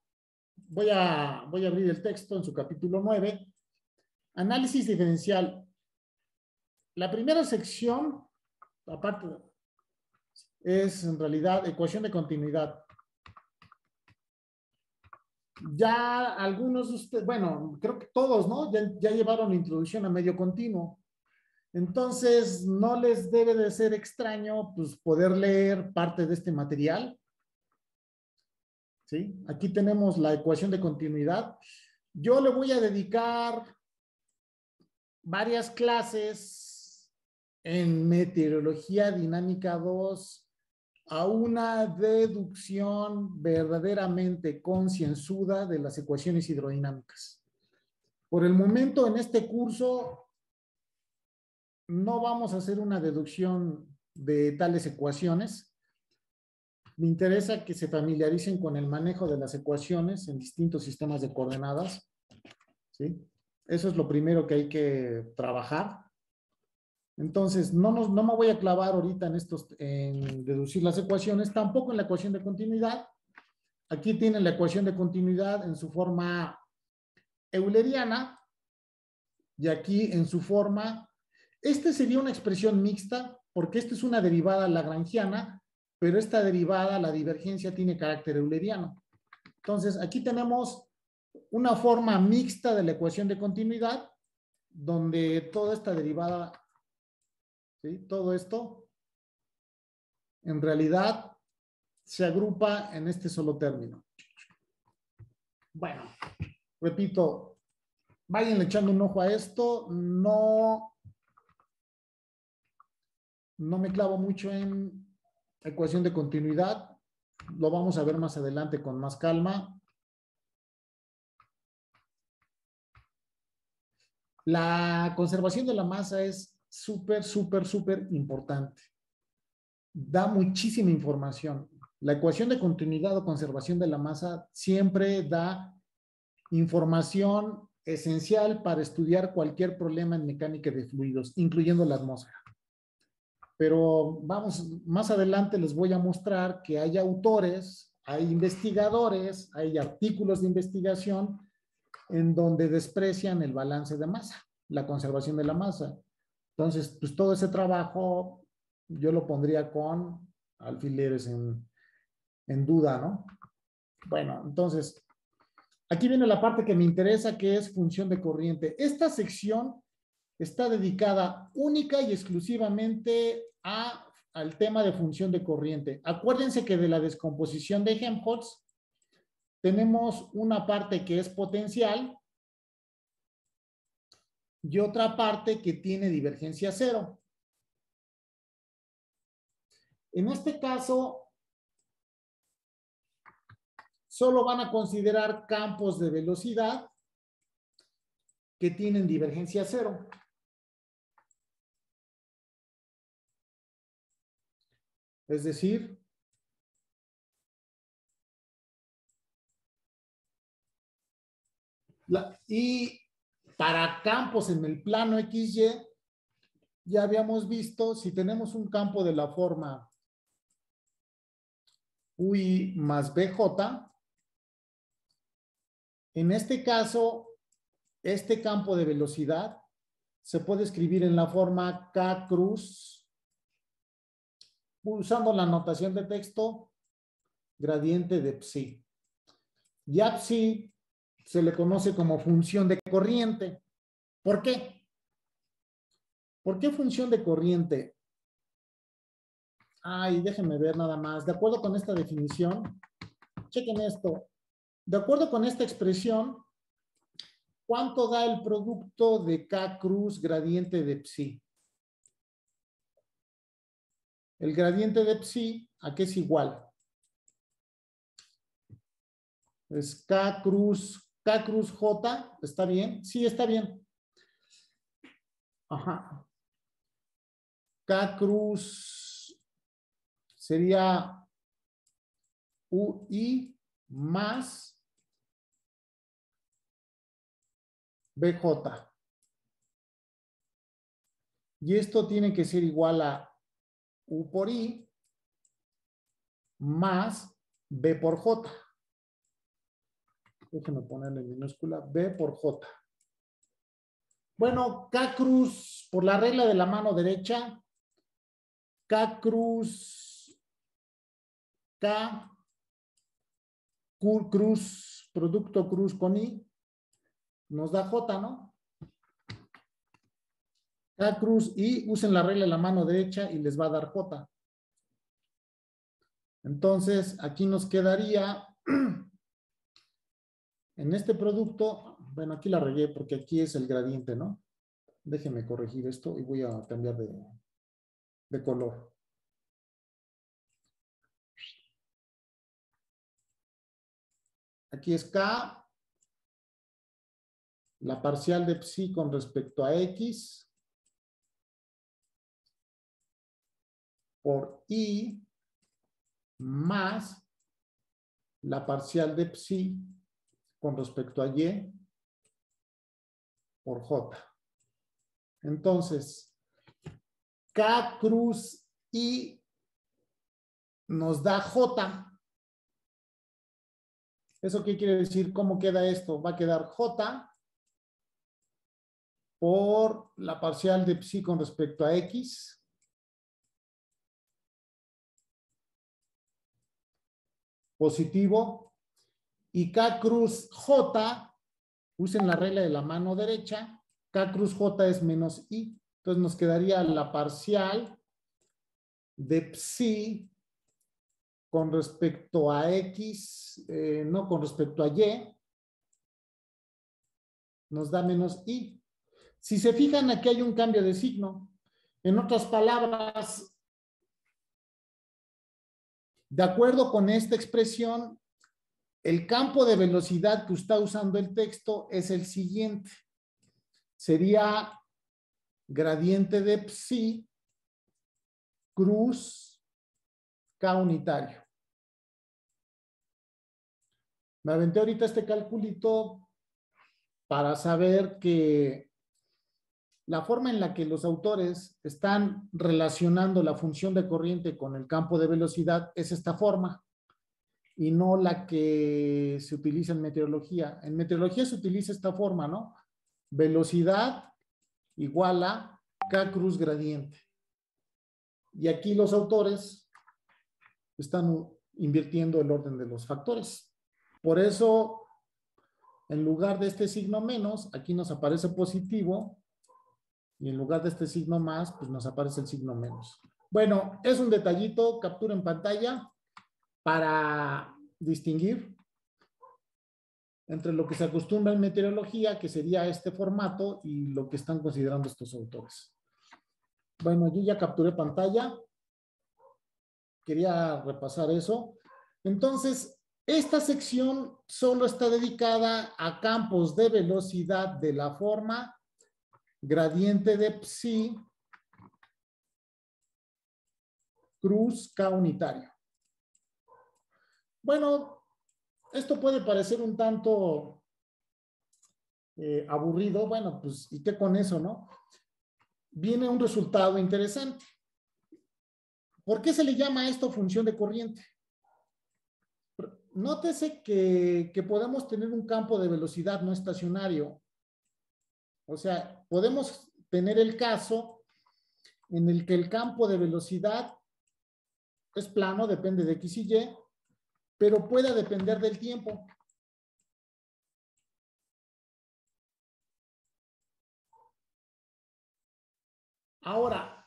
A: voy a abrir el texto en su capítulo 9. Análisis diferencial. La primera sección, aparte, es en realidad ecuación de continuidad. Ya algunos de ustedes, bueno, creo que todos, ¿no? Ya llevaron introducción a medio continuo. Entonces, no les debe de ser extraño, pues, poder leer parte de este material. ¿Sí? Aquí tenemos la ecuación de continuidad. Yo le voy a dedicar varias clases en meteorología dinámica 2 a una deducción verdaderamente concienzuda de las ecuaciones hidrodinámicas. Por el momento, en este curso, no vamos a hacer una deducción de tales ecuaciones. Me interesa que se familiaricen con el manejo de las ecuaciones en distintos sistemas de coordenadas. ¿Sí? Eso es lo primero que hay que trabajar. Entonces, no me voy a clavar ahorita en deducir las ecuaciones, tampoco en la ecuación de continuidad. Aquí tienen la ecuación de continuidad en su forma euleriana y aquí en su forma. Este sería una expresión mixta porque esta es una derivada lagrangiana, pero esta derivada, la divergencia, tiene carácter euleriano. Entonces, aquí tenemos una forma mixta de la ecuación de continuidad, donde toda esta derivada, ¿sí? Todo esto, en realidad, se agrupa en este solo término. Bueno, repito, vayan echando un ojo a esto. No me clavo mucho en ecuación de continuidad. Lo vamos a ver más adelante con más calma. La conservación de la masa es súper importante. Da muchísima información. La ecuación de continuidad o conservación de la masa siempre da información esencial para estudiar cualquier problema en mecánica de fluidos, incluyendo la atmósfera. Pero vamos, más adelante les voy a mostrar que hay autores, hay investigadores, hay artículos de investigación en donde desprecian el balance de masa, la conservación de la masa. Entonces, pues todo ese trabajo yo lo pondría con alfileres en duda, ¿no? Bueno, entonces, aquí viene la parte que me interesa, que es función de corriente. Esta sección está dedicada única y exclusivamente al tema de función de corriente. Acuérdense que de la descomposición de Helmholtz tenemos una parte que es potencial y otra parte que tiene divergencia cero. En este caso, solo van a considerar campos de velocidad que tienen divergencia cero. Es decir, y para campos en el plano XY, ya habíamos visto, si tenemos un campo de la forma UI más BJ, en este caso, este campo de velocidad se puede escribir en la forma K cruz, usando la notación de texto, gradiente de psi. Y a psi se le conoce como función de corriente. ¿Por qué? ¿Por qué función de corriente? Ay, déjenme ver nada más. De acuerdo con esta definición, chequen esto. De acuerdo con esta expresión, ¿cuánto da el producto de K cruz gradiente de psi? El gradiente de psi, ¿a qué es igual? Es K cruz J, ¿está bien? Sí, está bien. Ajá. K cruz sería UI más BJ. Y esto tiene que ser igual a U por I más B por J. Déjenme ponerle en minúscula, B por J. Bueno, K cruz, por la regla de la mano derecha, K cruz, K, Q cruz, producto cruz con I, nos da J, ¿no? K cruz I, usen la regla de la mano derecha y les va a dar J. Entonces, aquí nos quedaría, en este producto, bueno, aquí la regué porque aquí es el gradiente, ¿no? Déjenme corregir esto y voy a cambiar de color. Aquí es K, la parcial de psi con respecto a X, por I, más la parcial de psi con respecto a Y, por J. Entonces, K cruz I nos da J. ¿Eso qué quiere decir? ¿Cómo queda esto? Va a quedar J por la parcial de psi con respecto a X positivo y K cruz J, usen la regla de la mano derecha, K cruz J es menos I. Entonces nos quedaría la parcial de psi con respecto a X, no, con respecto a Y, nos da menos I. Si se fijan, aquí hay un cambio de signo. En otras palabras, de acuerdo con esta expresión, el campo de velocidad que está usando el texto es el siguiente. Sería gradiente de psi cruz K unitario. Me aventé ahorita este calculito para saber que la forma en la que los autores están relacionando la función de corriente con el campo de velocidad es esta forma y no la que se utiliza en meteorología. En meteorología se utiliza esta forma, ¿no? Velocidad igual a K cruz gradiente. Y aquí los autores están invirtiendo el orden de los factores. Por eso, en lugar de este signo menos, aquí nos aparece positivo. Y en lugar de este signo más, pues nos aparece el signo menos. Bueno, es un detallito, captura en pantalla, para distinguir entre lo que se acostumbra en meteorología, que sería este formato, y lo que están considerando estos autores. Bueno, yo ya capturé pantalla. Quería repasar eso. Entonces, esta sección solo está dedicada a campos de velocidad de la forma gradiente de psi cruz K unitario. Bueno, esto puede parecer un tanto aburrido. Bueno, pues, ¿y qué con eso, no? Viene un resultado interesante. ¿Por qué se le llama esto función de corriente? Nótese que podemos tener un campo de velocidad no estacionario. O sea, podemos tener el caso en el que el campo de velocidad es plano, depende de X y Y, pero pueda depender del tiempo. Ahora,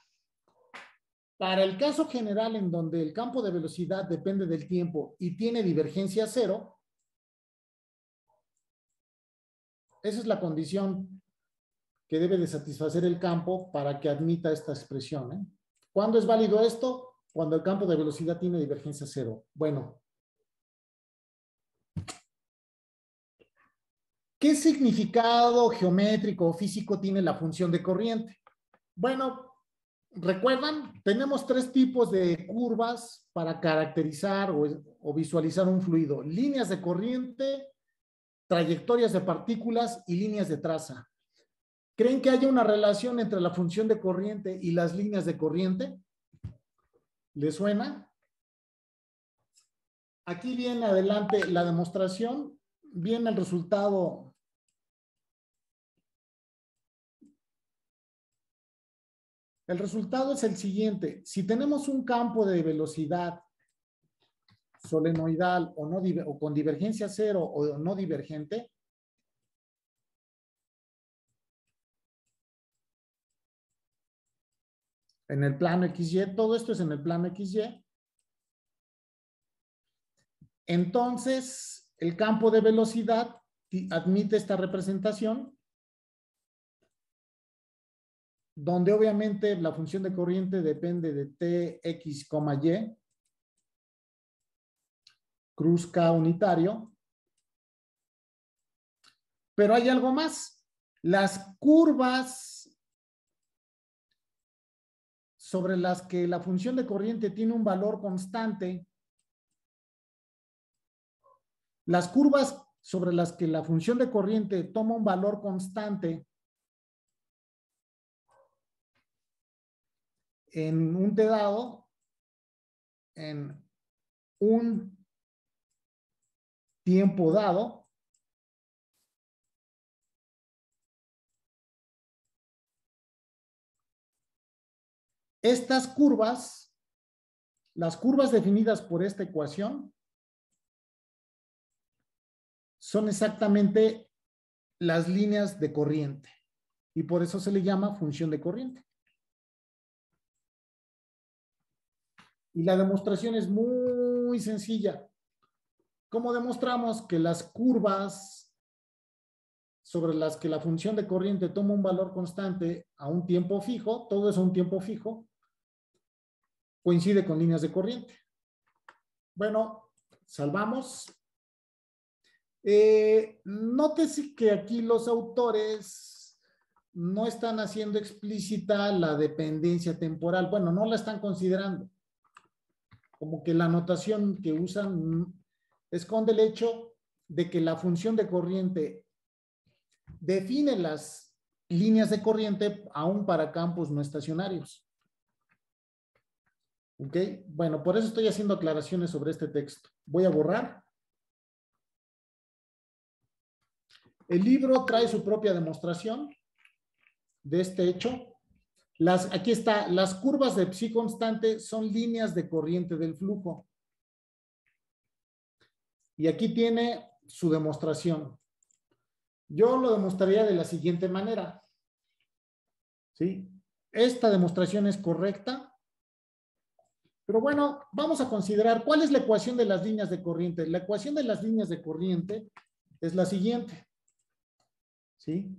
A: para el caso general en donde el campo de velocidad depende del tiempo y tiene divergencia cero, esa es la condición que debe de satisfacer el campo para que admita esta expresión, ¿eh? ¿Cuándo es válido esto? Cuando el campo de velocidad tiene divergencia cero. Bueno, ¿qué significado geométrico o físico tiene la función de corriente? Bueno, ¿Recuerdan? Tenemos tres tipos de curvas para caracterizar o visualizar un fluido. Líneas de corriente, trayectorias de partículas y líneas de traza. ¿Creen que haya una relación entre la función de corriente y las líneas de corriente? ¿Les suena? Aquí viene adelante la demostración. Viene el resultado. El resultado es el siguiente. Si tenemos un campo de velocidad solenoidal o con divergencia cero o no divergente, en el plano XY, todo esto es en el plano XY, entonces el campo de velocidad admite esta representación, donde obviamente la función de corriente depende de Tx, Y, cruz K unitario. Pero hay algo más. Las curvas sobre las que la función de corriente tiene un valor constante, las curvas sobre las que la función de corriente toma un valor constante en un T dado, en un tiempo dado, estas curvas, las curvas definidas por esta ecuación, son exactamente las líneas de corriente y por eso se le llama función de corriente. Y la demostración es muy sencilla. ¿Cómo demostramos que las curvas sobre las que la función de corriente toma un valor constante a un tiempo fijo, todo es a un tiempo fijo, coincide con líneas de corriente? Bueno, salvamos. Nótese que aquí los autores no están haciendo explícita la dependencia temporal. Bueno, no la están considerando. Como que la notación que usan esconde el hecho de que la función de corriente define las líneas de corriente aún para campos no estacionarios. ¿Ok? Bueno, por eso estoy haciendo aclaraciones sobre este texto. Voy a borrar. El libro trae su propia demostración de este hecho. Aquí está, las curvas de psi constante son líneas de corriente del flujo. Y aquí tiene su demostración. Yo lo demostraría de la siguiente manera. ¿Sí? Esta demostración es correcta. Pero bueno, vamos a considerar cuál es la ecuación de las líneas de corriente. La ecuación de las líneas de corriente es la siguiente. ¿Sí?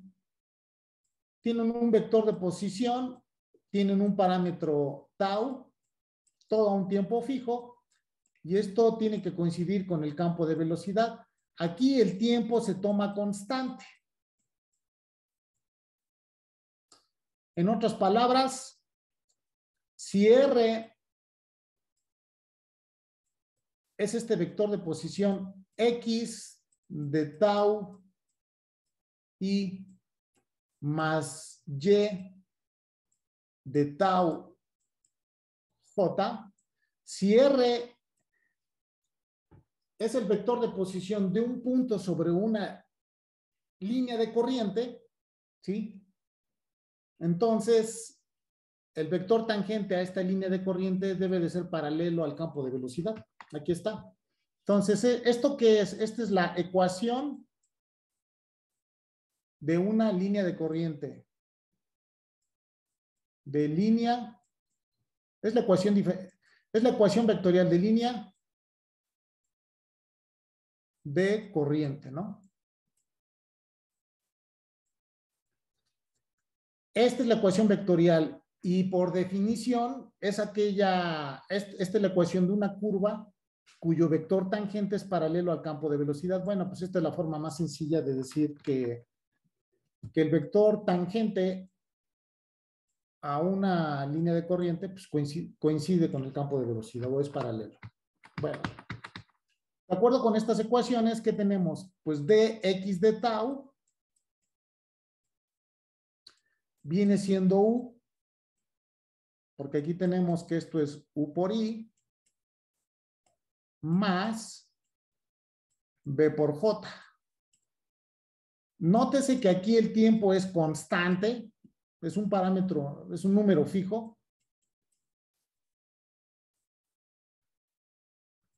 A: Tienen un vector de posición, tienen un parámetro tau, todo a un tiempo fijo, y esto tiene que coincidir con el campo de velocidad. Aquí el tiempo se toma constante. En otras palabras, si R es este vector de posición X de tau y más Y de tau J, si R es el vector de posición de un punto sobre una línea de corriente, ¿sí? Entonces, el vector tangente a esta línea de corriente debe de ser paralelo al campo de velocidad. Aquí está. Entonces, ¿esto qué es? Esta es la ecuación de una línea de corriente. De línea, es la ecuación vectorial de línea de corriente, ¿no? Esta es la ecuación vectorial y por definición es esta es la ecuación de una curva cuyo vector tangente es paralelo al campo de velocidad. Bueno, pues esta es la forma más sencilla de decir que el vector tangente a una línea de corriente, pues coincide con el campo de velocidad o es paralelo. Bueno, de acuerdo con estas ecuaciones, ¿qué tenemos? Pues dx de tau viene siendo u, porque aquí tenemos que esto es u por i, más b por j. Nótese que aquí el tiempo es constante, es un parámetro, es un número fijo.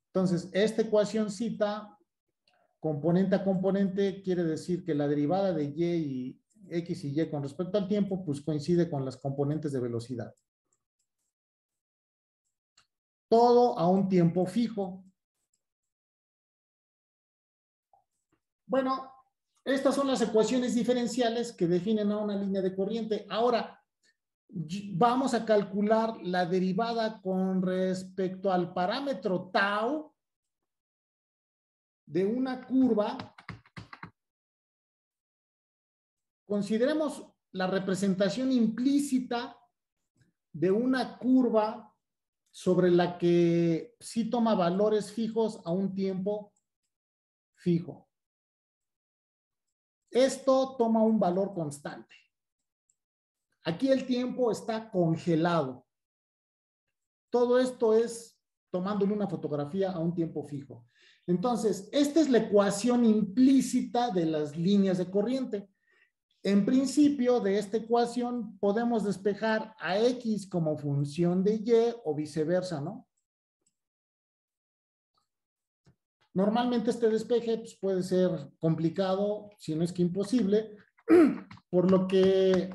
A: Entonces, esta ecuacióncita, componente a componente, quiere decir que la derivada de y y x y y con respecto al tiempo, pues coincide con las componentes de velocidad. Todo a un tiempo fijo. Bueno, estas son las ecuaciones diferenciales que definen a una línea de corriente. Ahora, vamos a calcular la derivada con respecto al parámetro tau de una curva. Consideremos la representación implícita de una curva sobre la que sí toma valores fijos a un tiempo fijo. Esto toma un valor constante. Aquí el tiempo está congelado. Todo esto es tomándole una fotografía a un tiempo fijo. Entonces, esta es la ecuación implícita de las líneas de corriente. En principio de esta ecuación podemos despejar a x como función de y o viceversa, ¿no? Normalmente este despeje pues, puede ser complicado, si no es que imposible, por lo que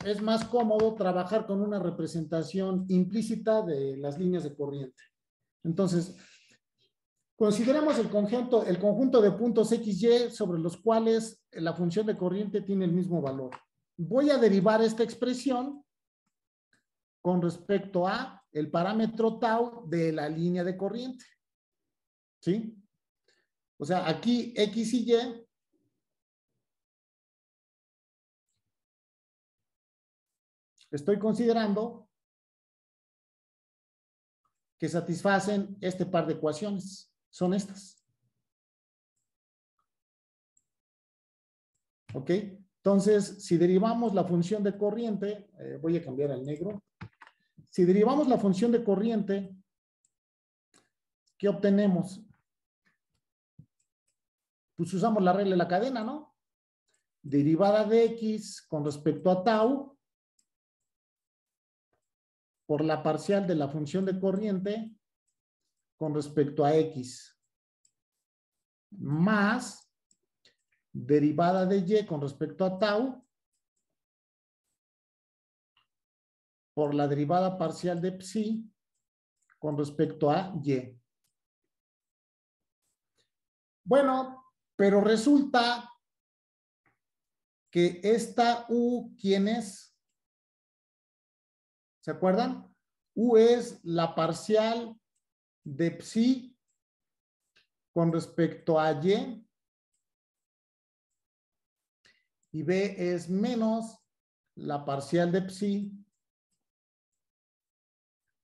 A: es más cómodo trabajar con una representación implícita de las líneas de corriente. Entonces, consideremos el conjunto de puntos x, y sobre los cuales la función de corriente tiene el mismo valor. Voy a derivar esta expresión con respecto a el parámetro tau de la línea de corriente. ¿Sí? O sea, aquí x y y estoy considerando que satisfacen este par de ecuaciones. Son estas. ¿Ok? Entonces, si derivamos la función de corriente, voy a cambiar al negro. Si derivamos la función de corriente, ¿qué obtenemos? Pues usamos la regla de la cadena, ¿no? Derivada de x con respecto a tau por la parcial de la función de corriente con respecto a x más derivada de y con respecto a tau por la derivada parcial de psi con respecto a y. Bueno, pero resulta que esta u, ¿quién es? ¿Se acuerdan? U es la parcial de psi con respecto a y. Y b es menos la parcial de psi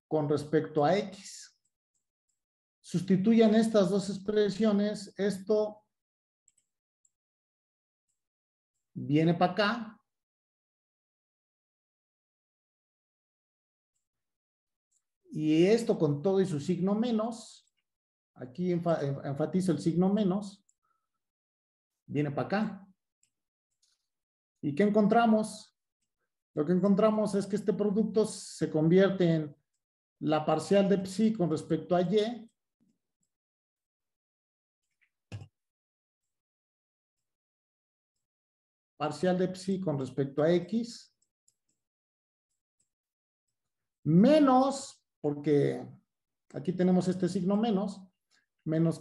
A: con respecto a x. Sustituyan estas dos expresiones. Esto viene para acá. Y esto con todo y su signo menos. Aquí enfatizo el signo menos. Viene para acá. ¿Y qué encontramos? Lo que encontramos es que este producto se convierte en la parcial de psi con respecto a y parcial de psi con respecto a x menos, porque aquí tenemos este signo menos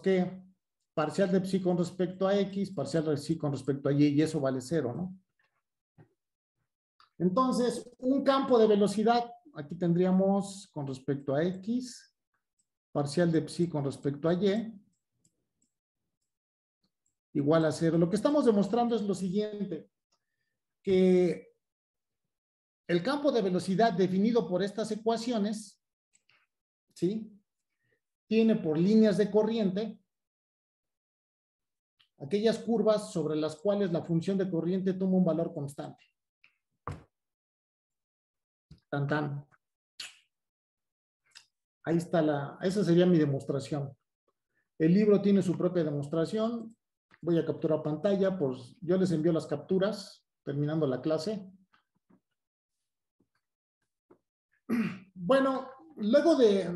A: que parcial de psi con respecto a x, parcial de psi con respecto a y eso vale 0, ¿no? Entonces, un campo de velocidad, aquí tendríamos con respecto a x, parcial de psi con respecto a y, igual a 0. Lo que estamos demostrando es lo siguiente, que el campo de velocidad definido por estas ecuaciones, ¿sí? Tiene por líneas de corriente aquellas curvas sobre las cuales la función de corriente toma un valor constante. Tan, tan. Ahí está esa sería mi demostración. El libro tiene su propia demostración. Voy a capturar pantalla, pues yo les envío las capturas terminando la clase. Bueno,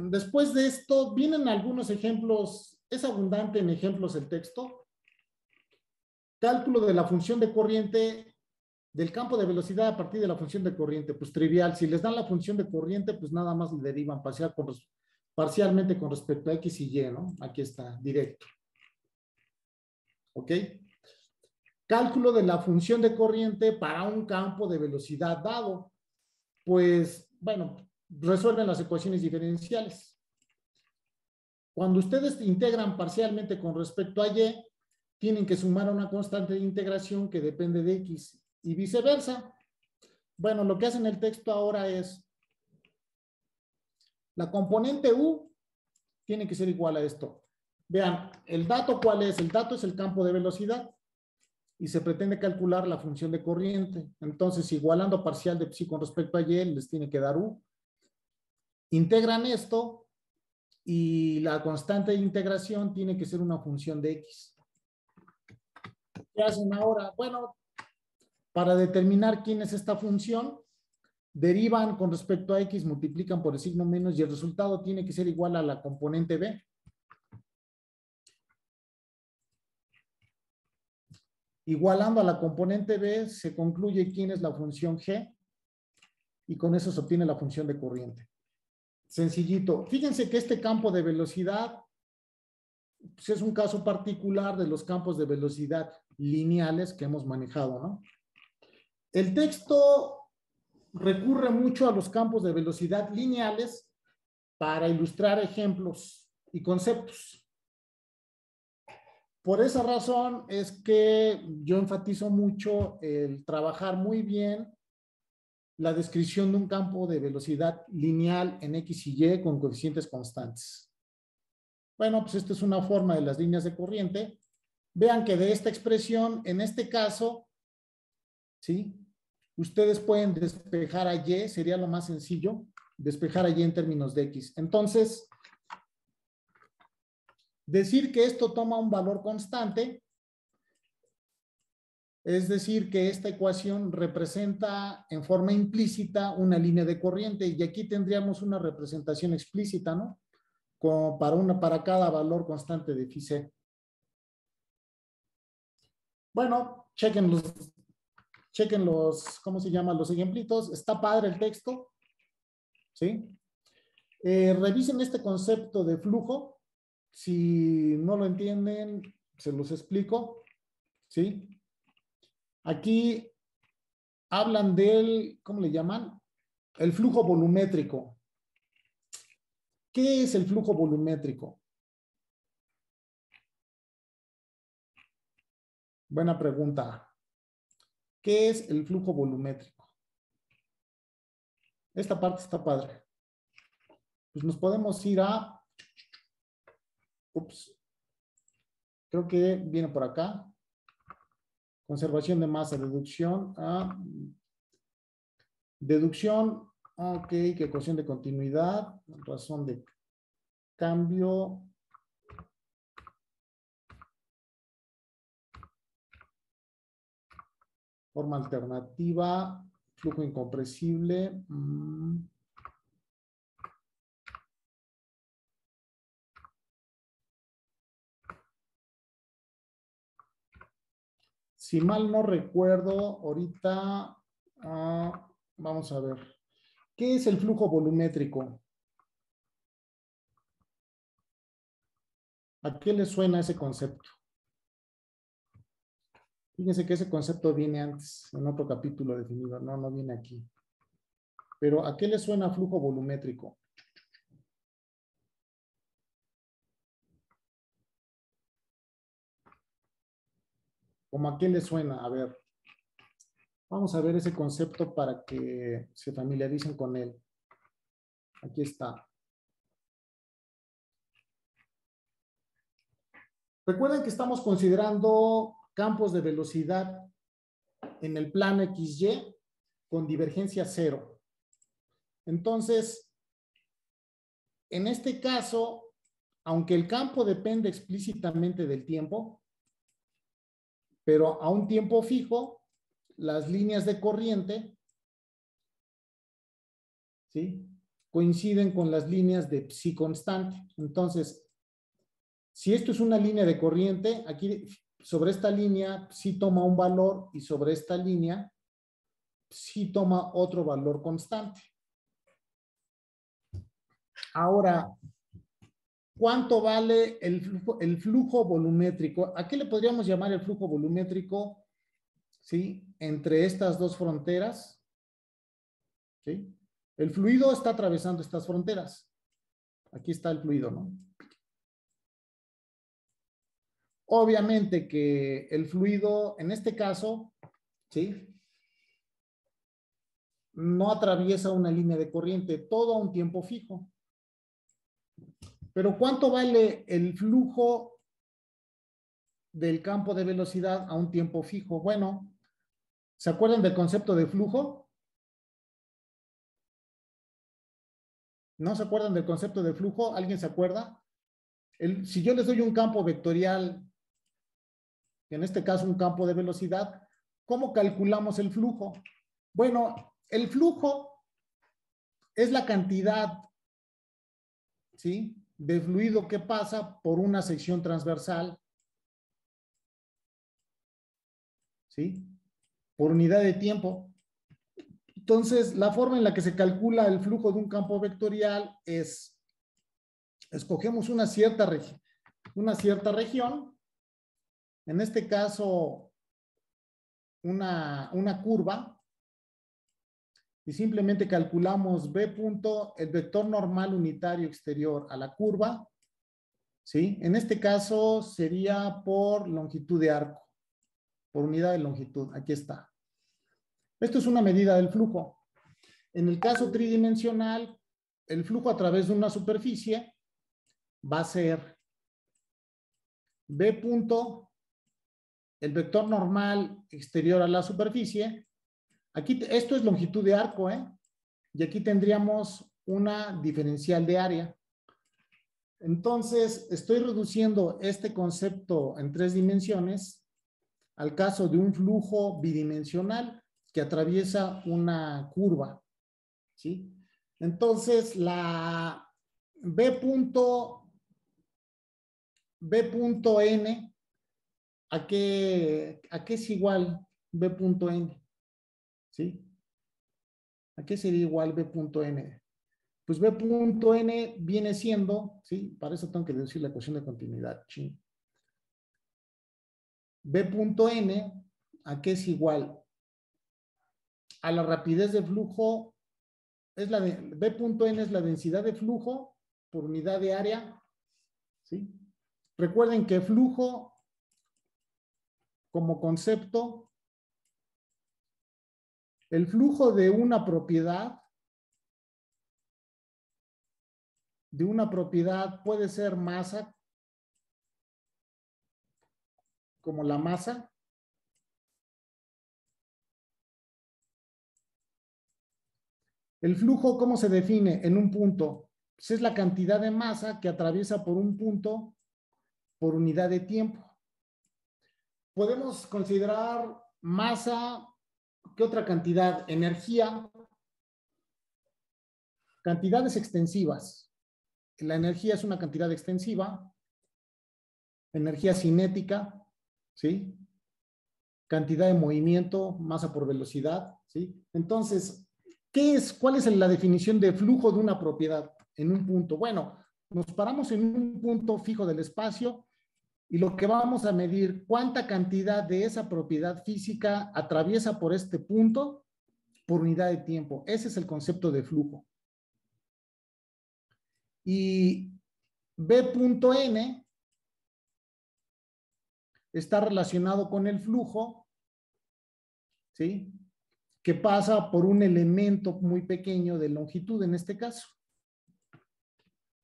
A: después de esto, vienen algunos ejemplos. Es abundante en ejemplos el texto. Cálculo de la función de corriente del campo de velocidad a partir de la función de corriente. Pues trivial. Si les dan la función de corriente, pues nada más le derivan parcialmente con respecto a X y Y, ¿no? Aquí está, directo. ¿Ok? Cálculo de la función de corriente para un campo de velocidad dado. Pues, bueno, resuelven las ecuaciones diferenciales. Cuando ustedes integran parcialmente con respecto a Y, tienen que sumar una constante de integración que depende de X y viceversa. Bueno, lo que hace en el texto ahora es la componente U tiene que ser igual a esto. Vean, ¿el dato cuál es? El dato es el campo de velocidad y se pretende calcular la función de corriente. Entonces, igualando parcial de psi con respecto a Y, les tiene que dar U. Integran esto y la constante de integración tiene que ser una función de X. ¿Qué hacen ahora? Bueno, para determinar quién es esta función, derivan con respecto a X, multiplican por el signo menos y el resultado tiene que ser igual a la componente B. Igualando a la componente B, se concluye quién es la función G y con eso se obtiene la función de corriente. Sencillito. Fíjense que este campo de velocidad pues es un caso particular de los campos de velocidad lineales que hemos manejado, ¿no? El texto recurre mucho a los campos de velocidad lineales para ilustrar ejemplos y conceptos. Por esa razón es que yo enfatizo mucho el trabajar muy bien la descripción de un campo de velocidad lineal en X y Y con coeficientes constantes. Bueno, pues esta es una forma de las líneas de corriente. Vean que de esta expresión, en este caso, ¿sí? Ustedes pueden despejar a Y, sería lo más sencillo, despejar a Y en términos de X. Entonces, decir que esto toma un valor constante, es decir, que esta ecuación representa en forma implícita una línea de corriente y aquí tendríamos una representación explícita, ¿no? Como para cada valor constante de phi c. Bueno, chequen los, ¿cómo se llaman? Los ejemplitos. Está padre el texto, ¿sí? Revisen este concepto de flujo. Si no lo entienden, se los explico, ¿sí? Aquí hablan del, ¿cómo le llaman? El flujo volumétrico. ¿Qué es el flujo volumétrico? Buena pregunta. ¿Qué es el flujo volumétrico? Esta parte está padre. Pues nos podemos ir a... Ups. Creo que viene por acá. Conservación de masa, deducción. Deducción. Ok, que ecuación de continuidad. Razón de cambio. Forma alternativa. Flujo incompresible. Si mal no recuerdo, ahorita vamos a ver. ¿Qué es el flujo volumétrico? ¿A qué le suena ese concepto? Fíjense que ese concepto viene antes, en otro capítulo definido. No viene aquí. Pero ¿a qué le suena flujo volumétrico? ¿Cómo a qué le suena? A ver. Vamos a ver ese concepto para que se familiaricen con él. Aquí está. Recuerden que estamos considerando campos de velocidad en el plano XY con divergencia cero. Entonces, en este caso, aunque el campo depende explícitamente del tiempo, pero a un tiempo fijo, las líneas de corriente, ¿sí?, coinciden con las líneas de psi constante. Entonces, si esto es una línea de corriente, aquí sobre esta línea psi toma un valor y sobre esta línea psi toma otro valor constante. Ahora, ¿cuánto vale el flujo volumétrico? ¿A qué le podríamos llamar el flujo volumétrico? ¿Sí? Entre estas dos fronteras. ¿Sí? El fluido está atravesando estas fronteras. Aquí está el fluido, ¿no? Obviamente que el fluido, en este caso, ¿sí?, no atraviesa una línea de corriente, todo a un tiempo fijo. Pero ¿cuánto vale el flujo del campo de velocidad a un tiempo fijo? Bueno, ¿se acuerdan del concepto de flujo? ¿No se acuerdan del concepto de flujo? ¿Alguien se acuerda? Si yo les doy un campo vectorial, en este caso un campo de velocidad, ¿cómo calculamos el flujo? Bueno, el flujo es la cantidad, ¿sí?, de fluido que pasa por una sección transversal, ¿sí?, por unidad de tiempo. Entonces, la forma en la que se calcula el flujo de un campo vectorial es, escogemos una cierta región, en este caso, una curva, y simplemente calculamos B punto, el vector normal unitario exterior a la curva, ¿sí? En este caso sería por longitud de arco, por unidad de longitud. Aquí está. Esto es una medida del flujo. En el caso tridimensional, el flujo a través de una superficie va a ser B punto, el vector normal exterior a la superficie. Aquí, esto es longitud de arco, ¿eh? Y aquí tendríamos una diferencial de área. Entonces, estoy reduciendo este concepto en 3 dimensiones al caso de un flujo bidimensional que atraviesa una curva, ¿sí? Entonces, la B punto N, ¿a qué es igual B punto N? ¿Sí? ¿A qué sería igual B punto N? Pues B punto N viene siendo, ¿sí? Para eso tengo que deducir la ecuación de continuidad. ¿Sí? B punto N, ¿a qué es igual? A la rapidez de flujo, B punto N es la densidad de flujo por unidad de área, ¿sí? Recuerden que flujo, como concepto, el flujo de una propiedad puede ser masa, como la masa, el flujo, ¿cómo se define? En un punto, pues es la cantidad de masa que atraviesa por un punto por unidad de tiempo. Podemos considerar masa, ¿qué otra cantidad? Energía, cantidades extensivas. La energía es una cantidad extensiva, energía cinética, ¿sí? Cantidad de movimiento, masa por velocidad, ¿sí? Entonces, ¿cuál es la definición de flujo de una propiedad en un punto? Bueno, nos paramos en un punto fijo del espacio y lo que vamos a medir, cuánta cantidad de esa propiedad física atraviesa por este punto por unidad de tiempo. Ese es el concepto de flujo. Y B punto N está relacionado con el flujo, ¿sí? que pasa por un elemento muy pequeño de longitud en este caso.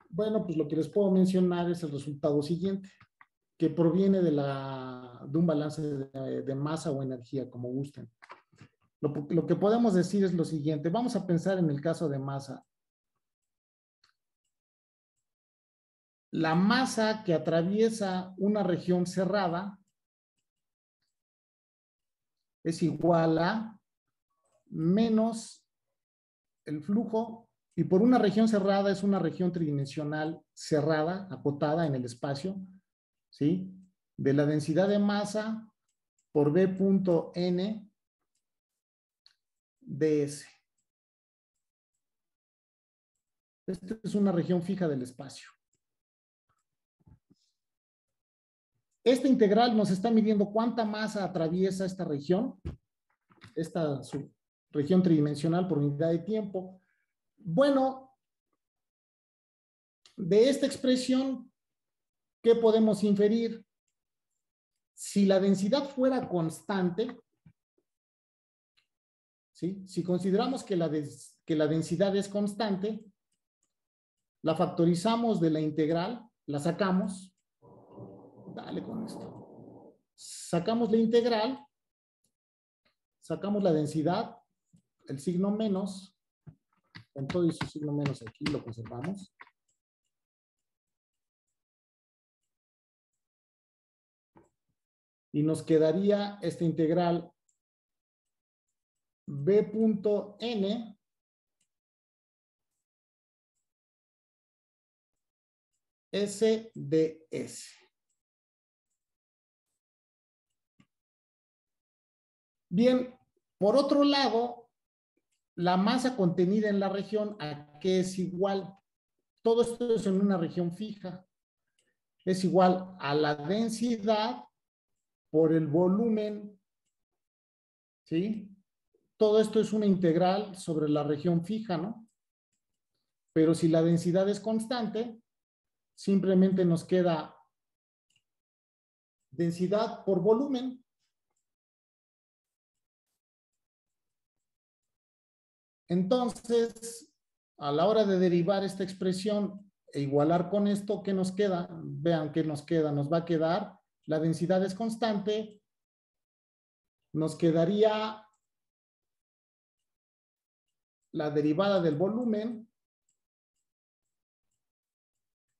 A: Bueno, pues lo que les puedo mencionar es el resultado siguiente, que proviene de un balance de masa o energía, como gusten. Lo que podemos decir es lo siguiente. Vamos a pensar en el caso de masa. La masa que atraviesa una región cerrada es igual a menos el flujo, y por una región cerrada es una región tridimensional cerrada, acotada en el espacio, ¿sí? De la densidad de masa por B punto N ds. Esta es una región fija del espacio. Esta integral nos está midiendo cuánta masa atraviesa esta región, esta región tridimensional por unidad de tiempo. Bueno, de esta expresión, ¿qué podemos inferir? Si la densidad fuera constante, ¿sí? Si consideramos que la densidad es constante, la factorizamos de la integral, la sacamos. Dale con esto. Sacamos la integral, sacamos la densidad, el signo menos, con todo y su signo menos aquí lo conservamos. Y nos quedaría esta integral B punto N S ds. Bien, por otro lado, la masa contenida en la región, ¿a qué es igual? Todo esto es en una región fija. Es igual a la densidad por el volumen, ¿sí? Todo esto es una integral sobre la región fija, ¿no? Pero si la densidad es constante, simplemente nos queda densidad por volumen. Entonces, a la hora de derivar esta expresión e igualar con esto, ¿qué nos queda? Vean qué nos queda. Nos va a quedar, la densidad es constante, nos quedaría la derivada del volumen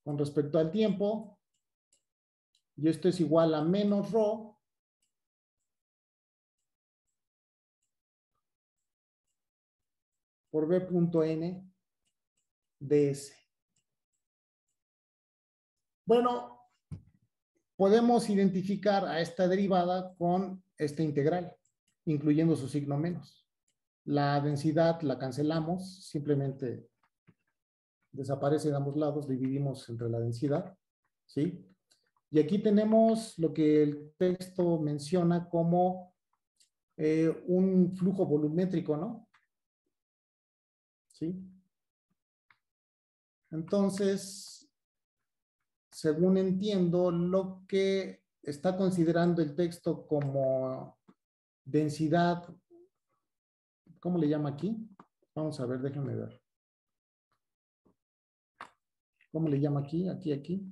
A: con respecto al tiempo, y esto es igual a menos ρ por B punto N ds. Bueno, podemos identificar a esta derivada con esta integral, incluyendo su signo menos. La densidad la cancelamos, simplemente desaparece de ambos lados, dividimos entre la densidad, ¿sí? Y aquí tenemos lo que el texto menciona como un flujo volumétrico, ¿no? ¿Sí? Entonces, según entiendo, lo que está considerando el texto como densidad, ¿cómo le llama aquí? Vamos a ver, déjenme ver. ¿Cómo le llama aquí? Aquí.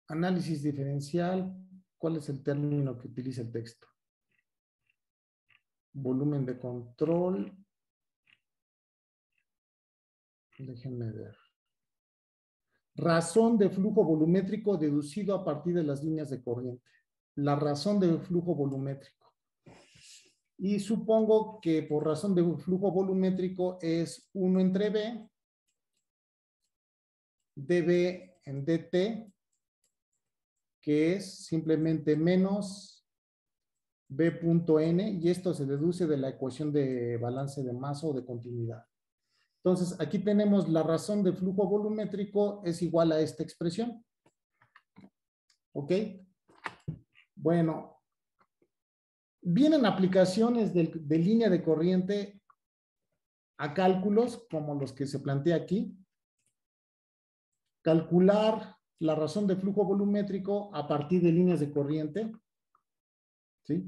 A: Análisis diferencial. ¿Cuál es el término que utiliza el texto? Volumen de control. Déjenme ver. Razón de flujo volumétrico deducido a partir de las líneas de corriente. La razón de flujo volumétrico. Y supongo que por razón de flujo volumétrico es 1 entre B, dB en dt, que es simplemente menos B punto N, y esto se deduce de la ecuación de balance de masa o de continuidad. Entonces, aquí tenemos la razón de flujo volumétrico es igual a esta expresión. ¿Ok? Bueno, vienen aplicaciones de línea de corriente a cálculos como los que se plantea aquí. Calcular la razón de flujo volumétrico a partir de líneas de corriente. ¿sí?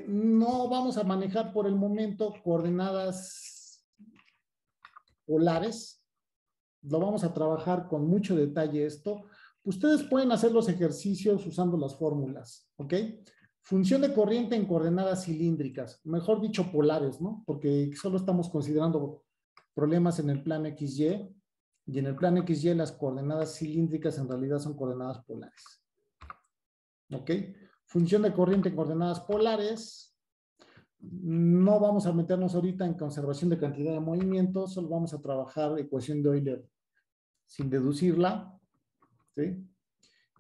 A: No vamos a manejar por el momento coordenadas polares. Lo vamos a trabajar con mucho detalle esto. Ustedes pueden hacer los ejercicios usando las fórmulas, ¿ok? Función de corriente en coordenadas cilíndricas, mejor dicho polares, ¿no? Porque solo estamos considerando problemas en el plano XY, y en el plano XY las coordenadas cilíndricas en realidad son coordenadas polares. ¿Ok? Función de corriente en coordenadas polares. No vamos a meternos ahorita en conservación de cantidad de movimiento, solo vamos a trabajar ecuación de Euler sin deducirla, ¿sí?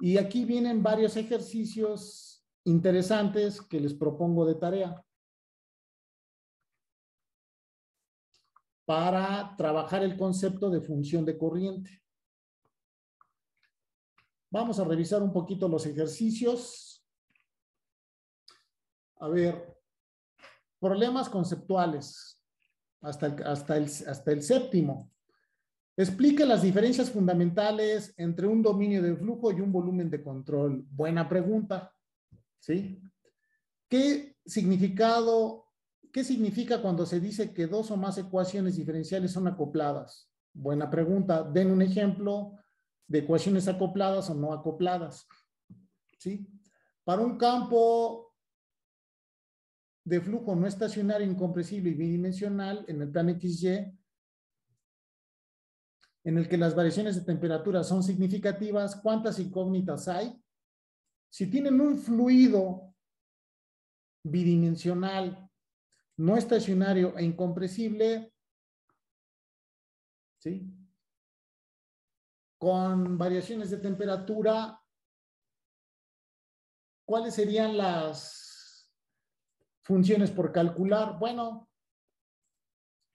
A: Y aquí vienen varios ejercicios interesantes que les propongo de tarea para trabajar el concepto de función de corriente. Vamos a revisar un poquito los ejercicios. A ver, problemas conceptuales hasta el séptimo. Explica las diferencias fundamentales entre un dominio de flujo y un volumen de control. Buena pregunta, ¿sí? ¿Qué significa cuando se dice que dos o más ecuaciones diferenciales son acopladas? Buena pregunta. Den un ejemplo de ecuaciones acopladas o no acopladas, ¿sí? Para un campo de flujo no estacionario, incompresible y bidimensional en el plano XY, en el que las variaciones de temperatura son significativas, ¿cuántas incógnitas hay? Si tienen un fluido bidimensional, no estacionario e incompresible, ¿sí? Con variaciones de temperatura, ¿cuáles serían las funciones por calcular? Bueno,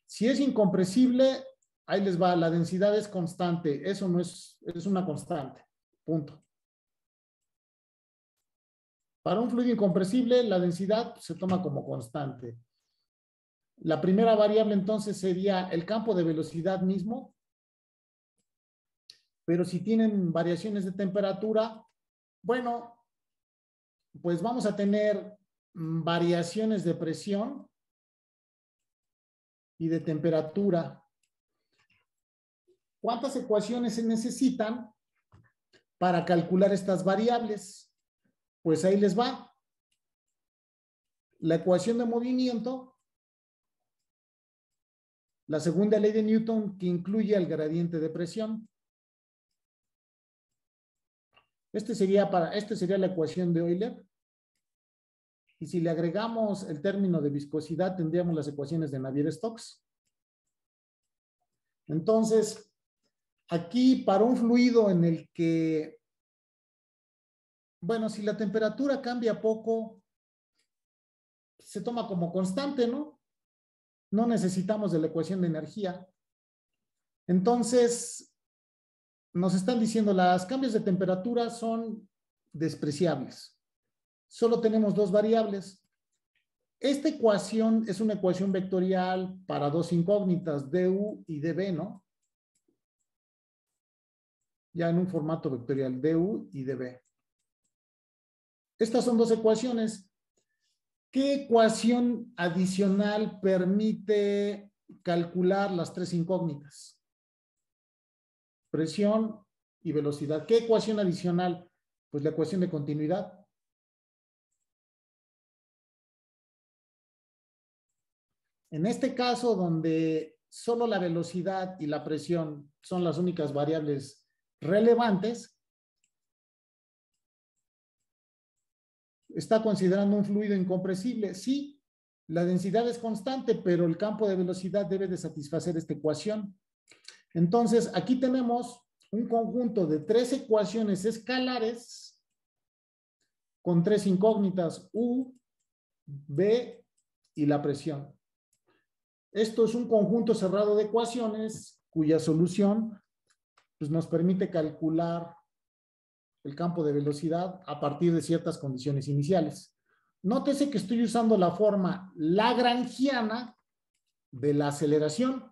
A: si es incompresible, ahí les va, la densidad es constante, eso no es una constante, punto. Para un fluido incompresible, la densidad se toma como constante. La primera variable entonces sería el campo de velocidad mismo, pero si tienen variaciones de temperatura, bueno, pues vamos a tener variaciones de presión y de temperatura. ¿Cuántas ecuaciones se necesitan para calcular estas variables? Pues ahí les va. La ecuación de movimiento, la segunda ley de Newton que incluye el gradiente de presión. Este sería la ecuación de Euler. Y si le agregamos el término de viscosidad, tendríamos las ecuaciones de Navier-Stokes. Entonces, aquí para un fluido en el que, bueno, si la temperatura cambia poco, se toma como constante, ¿no? No necesitamos de la ecuación de energía. Entonces, nos están diciendo los cambios de temperatura son despreciables. Solo tenemos dos variables. Esta ecuación es una ecuación vectorial para dos incógnitas, du y dv, ¿no? Ya en un formato vectorial, du y dv. Estas son dos ecuaciones. ¿Qué ecuación adicional permite calcular las tres incógnitas? Presión y velocidad. ¿Qué ecuación adicional? Pues la ecuación de continuidad. En este caso, donde solo la velocidad y la presión son las únicas variables relevantes, ¿está considerando un fluido incompresible? Sí, la densidad es constante, pero el campo de velocidad debe de satisfacer esta ecuación. Entonces, aquí tenemos un conjunto de tres ecuaciones escalares con tres incógnitas, U, V y la presión. Esto es un conjunto cerrado de ecuaciones cuya solución pues, nos permite calcular el campo de velocidad a partir de ciertas condiciones iniciales. Nótese que estoy usando la forma lagrangiana de la aceleración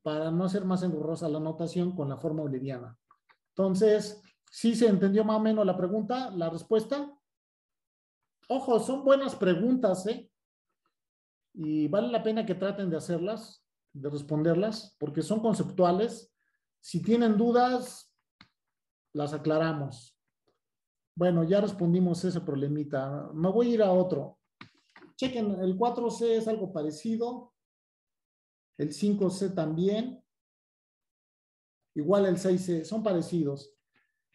A: para no hacer más engorrosa la notación con la forma euleriana. Entonces, ¿sí se entendió más o menos la pregunta, la respuesta? Ojo, son buenas preguntas, ¿eh? Y vale la pena que traten de hacerlas, de responderlas, porque son conceptuales. Si tienen dudas, las aclaramos. Bueno, ya respondimos ese problemita. Me voy a ir a otro. Chequen, el 4C es algo parecido. El 5C también. Igual el 6C, son parecidos.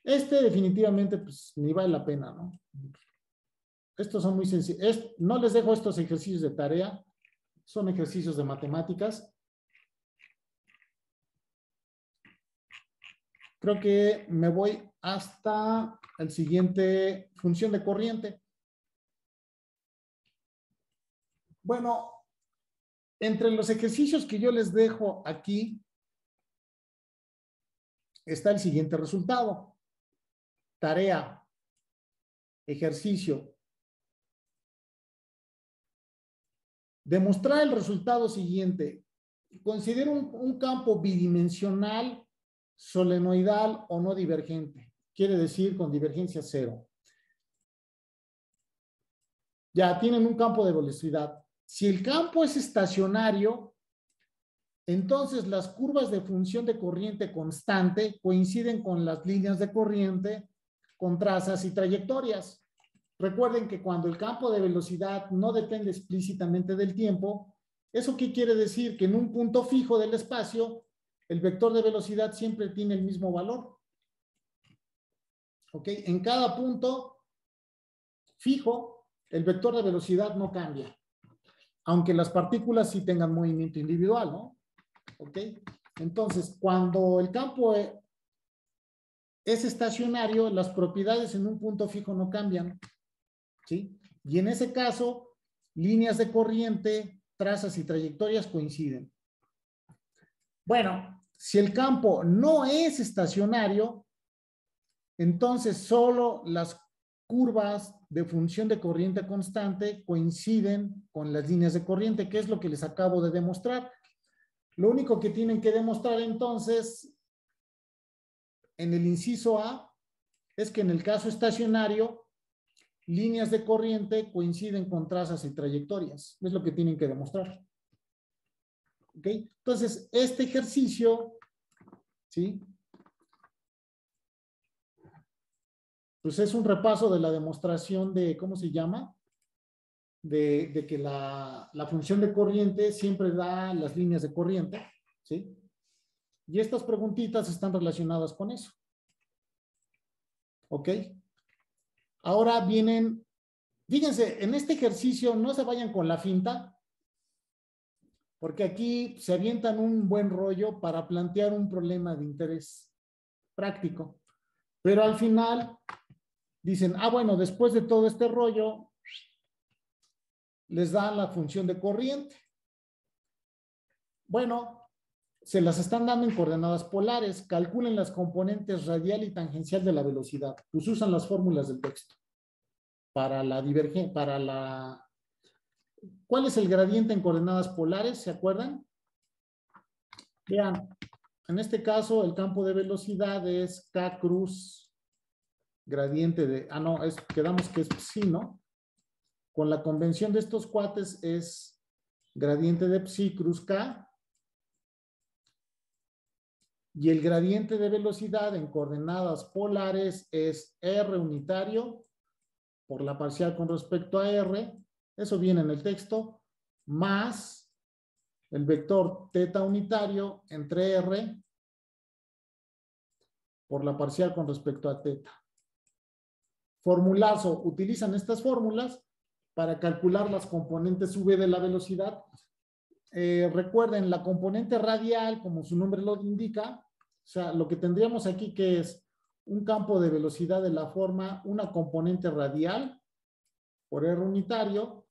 A: Este definitivamente, pues, ni vale la pena, ¿no? Estos son muy sencillos. No les dejo estos ejercicios de tarea. Son ejercicios de matemáticas. Creo que me voy hasta el siguiente, función de corriente. Bueno, entre los ejercicios que yo les dejo aquí, está el siguiente resultado. Tarea, ejercicio. Demostrar el resultado siguiente. Considera un campo bidimensional, solenoidal o no divergente. Quiere decir con divergencia cero. Ya tienen un campo de velocidad. Si el campo es estacionario, entonces las curvas de función de corriente constante coinciden con las líneas de corriente con trazas y trayectorias. Recuerden que cuando el campo de velocidad no depende explícitamente del tiempo, ¿eso qué quiere decir? Que en un punto fijo del espacio, el vector de velocidad siempre tiene el mismo valor. ¿Ok? En cada punto fijo, el vector de velocidad no cambia. Aunque las partículas sí tengan movimiento individual, ¿no? ¿Ok? Entonces, cuando el campo es estacionario, las propiedades en un punto fijo no cambian. ¿Sí? Y en ese caso, líneas de corriente, trazas y trayectorias coinciden. Bueno, si el campo no es estacionario, entonces solo las curvas de función de corriente constante coinciden con las líneas de corriente, que es lo que les acabo de demostrar. Lo único que tienen que demostrar entonces en el inciso A es que en el caso estacionario, líneas de corriente coinciden con trazas y trayectorias. Es lo que tienen que demostrar. ¿Ok? Entonces, este ejercicio, ¿sí? Pues es un repaso de la demostración de, ¿cómo se llama? De que la función de corriente siempre da las líneas de corriente, ¿sí? Y estas preguntitas están relacionadas con eso. ¿Ok? Ahora vienen, fíjense, en este ejercicio no se vayan con la finta, porque aquí se avientan un buen rollo para plantear un problema de interés práctico. Pero al final dicen, ah, bueno, después de todo este rollo, les dan la función de corriente. Bueno, se las están dando en coordenadas polares. Calculen las componentes radial y tangencial de la velocidad. Pues usan las fórmulas del texto. Para la divergencia, ¿cuál es el gradiente en coordenadas polares? ¿Se acuerdan? Vean, en este caso el campo de velocidad es K cruz gradiente de, quedamos que es psi, ¿no? Con la convención de estos cuates es gradiente de psi cruz K. Y el gradiente de velocidad en coordenadas polares es R unitario por la parcial con respecto a R, eso viene en el texto, más el vector teta unitario entre R por la parcial con respecto a teta. Formulazo, utilizan estas fórmulas para calcular las componentes V de la velocidad. Recuerden, la componente radial, como su nombre lo indica, o sea, lo que tendríamos aquí que es un campo de velocidad de la forma, una componente radial por R unitario,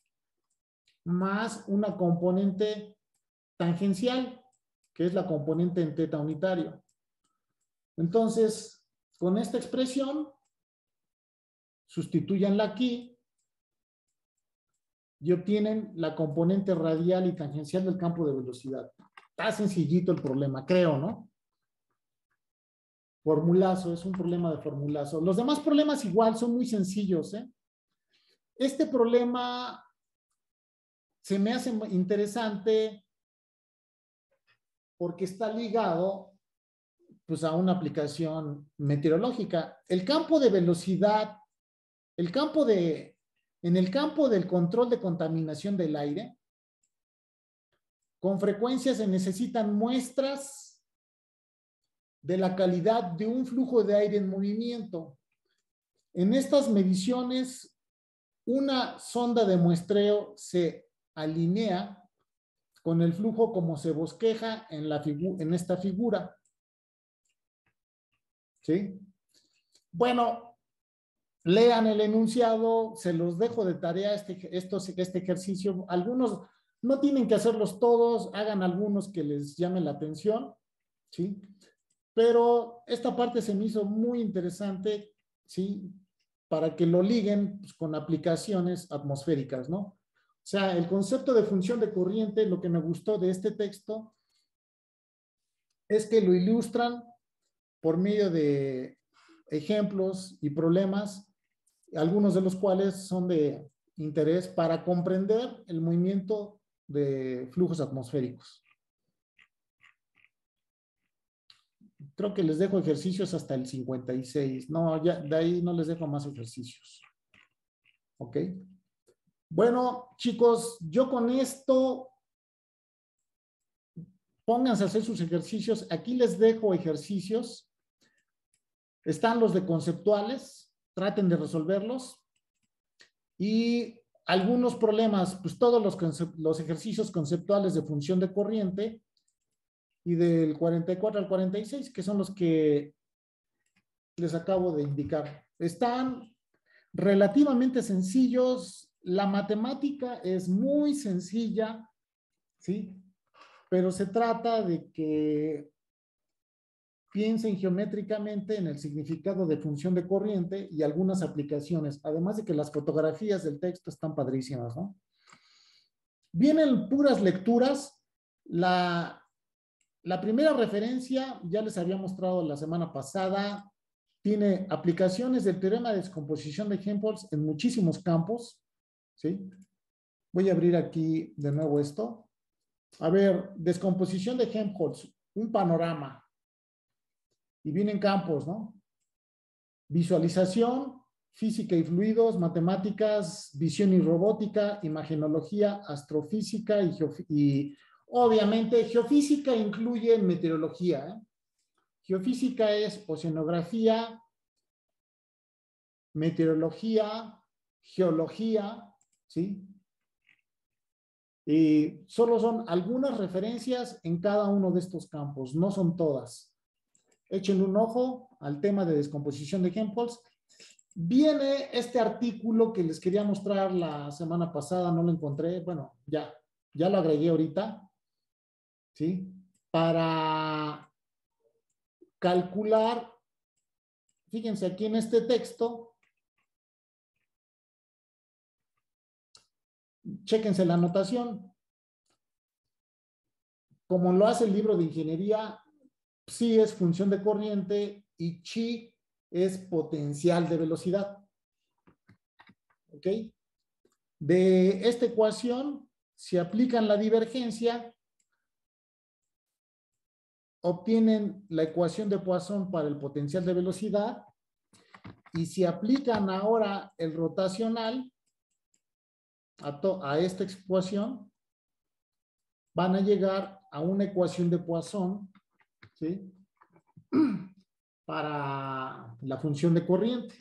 A: más una componente tangencial, que es la componente en teta unitario. Entonces, con esta expresión, sustitúyanla aquí y obtienen la componente radial y tangencial del campo de velocidad. Está sencillito el problema, creo, ¿no? Formulazo, es un problema de formulazo. Los demás problemas igual son muy sencillos, ¿eh? Este problema se me hace interesante porque está ligado pues, a una aplicación meteorológica. El campo de velocidad, en el campo del control de contaminación del aire, con frecuencia se necesitan muestras de la calidad de un flujo de aire en movimiento. En estas mediciones, una sonda de muestreo se alinea con el flujo como se bosqueja en esta figura. ¿Sí? Bueno, lean el enunciado, se los dejo de tarea este ejercicio. Algunos no tienen que hacerlos todos, hagan algunos que les llamen la atención, ¿sí? Pero esta parte se me hizo muy interesante, ¿sí? Para que lo liguen pues, con aplicaciones atmosféricas, ¿no? O sea, el concepto de función de corriente, lo que me gustó de este texto es que lo ilustran por medio de ejemplos y problemas, algunos de los cuales son de interés para comprender el movimiento de flujos atmosféricos. Creo que les dejo ejercicios hasta el 56. No, ya de ahí no les dejo más ejercicios. ¿Ok? Bueno, chicos, yo con esto, pónganse a hacer sus ejercicios. Aquí les dejo ejercicios. Están los de conceptuales. Traten de resolverlos. Y algunos problemas, pues todos los ejercicios conceptuales de función de corriente y del 44 al 46, que son los que les acabo de indicar. Están relativamente sencillos. La matemática es muy sencilla, ¿sí? Pero se trata de que piensen geométricamente en el significado de función de corriente y algunas aplicaciones, además de que las fotografías del texto están padrísimas, ¿no? Vienen puras lecturas. La primera referencia, ya les había mostrado la semana pasada, tiene aplicaciones del teorema de descomposición de Helmholtz en muchísimos campos, ¿sí? Voy a abrir aquí de nuevo esto. A ver, descomposición de Helmholtz, un panorama. Y vienen campos, ¿no? Visualización, física y fluidos, matemáticas, visión y robótica, imagenología, astrofísica y obviamente geofísica incluye meteorología, ¿eh? Geofísica es oceanografía, meteorología, geología, ¿sí? Y solo son algunas referencias en cada uno de estos campos, no son todas. Echen un ojo al tema de descomposición de Helmholtz. Viene este artículo que les quería mostrar la semana pasada, no lo encontré, bueno, ya lo agregué ahorita, ¿sí? Para calcular, fíjense aquí en este texto, chéquense la anotación. Como lo hace el libro de ingeniería, psi es función de corriente y chi es potencial de velocidad. ¿Ok? De esta ecuación, si aplican la divergencia, obtienen la ecuación de Poisson para el potencial de velocidad, y si aplican ahora el rotacional a esta ecuación, van a llegar a una ecuación de Poisson, ¿sí? Para la función de corriente.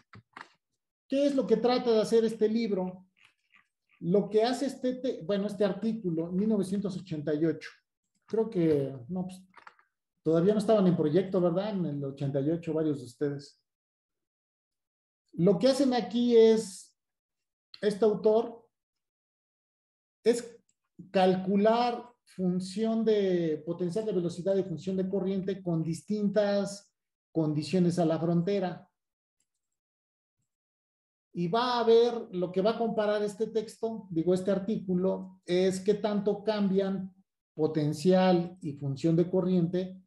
A: ¿Qué es lo que trata de hacer este libro? Lo que hace este artículo, 1988. Creo que no, pues, todavía no estaban en proyecto, ¿verdad? En el 88 varios de ustedes. Lo que hacen aquí es, este autor, es calcular función de potencial de velocidad y función de corriente con distintas condiciones a la frontera. Y va a ver, lo que va a comparar este texto, este artículo, es qué tanto cambian potencial y función de corriente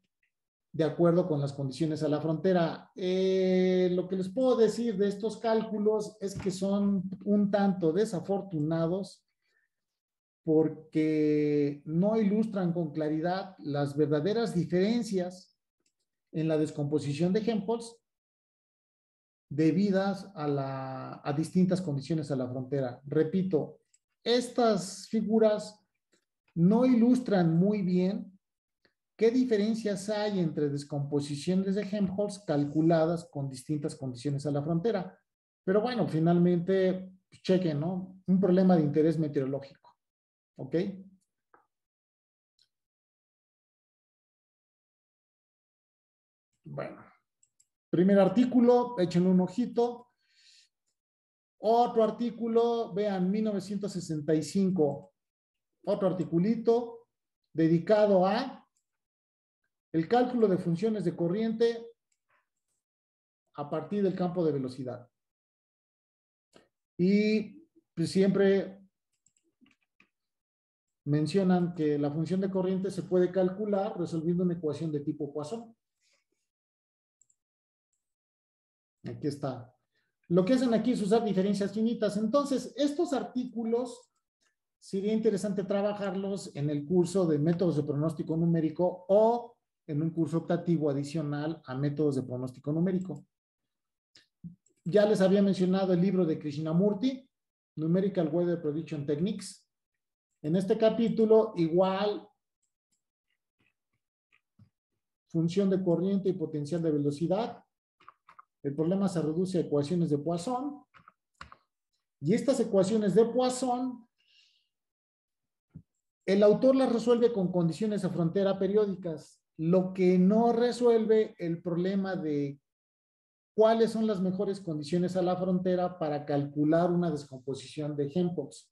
A: de acuerdo con las condiciones a la frontera. Lo que les puedo decir de estos cálculos es que son un tanto desafortunados porque no ilustran con claridad las verdaderas diferencias en la descomposición de Helmholtz debidas a distintas condiciones a la frontera. Repito, estas figuras no ilustran muy bien qué diferencias hay entre descomposiciones de Helmholtz calculadas con distintas condiciones a la frontera. Pero bueno, finalmente, pues, chequen, ¿no? Un problema de interés meteorológico. ¿Ok? Bueno, primer artículo, échenle un ojito. Otro artículo, vean, 1965. Otro articulito dedicado a el cálculo de funciones de corriente a partir del campo de velocidad. Y pues, siempre mencionan que la función de corriente se puede calcular resolviendo una ecuación de tipo Poisson. Aquí está. Lo que hacen aquí es usar diferencias finitas. Entonces, estos artículos sería interesante trabajarlos en el curso de métodos de pronóstico numérico o en un curso optativo adicional a métodos de pronóstico numérico. Ya les había mencionado el libro de Krishnamurti, Numerical Weather Prediction Techniques. En este capítulo, igual, función de corriente y potencial de velocidad. El problema se reduce a ecuaciones de Poisson. Y estas ecuaciones de Poisson, el autor las resuelve con condiciones de frontera periódicas, lo que no resuelve el problema de cuáles son las mejores condiciones a la frontera para calcular una descomposición de Helmholtz.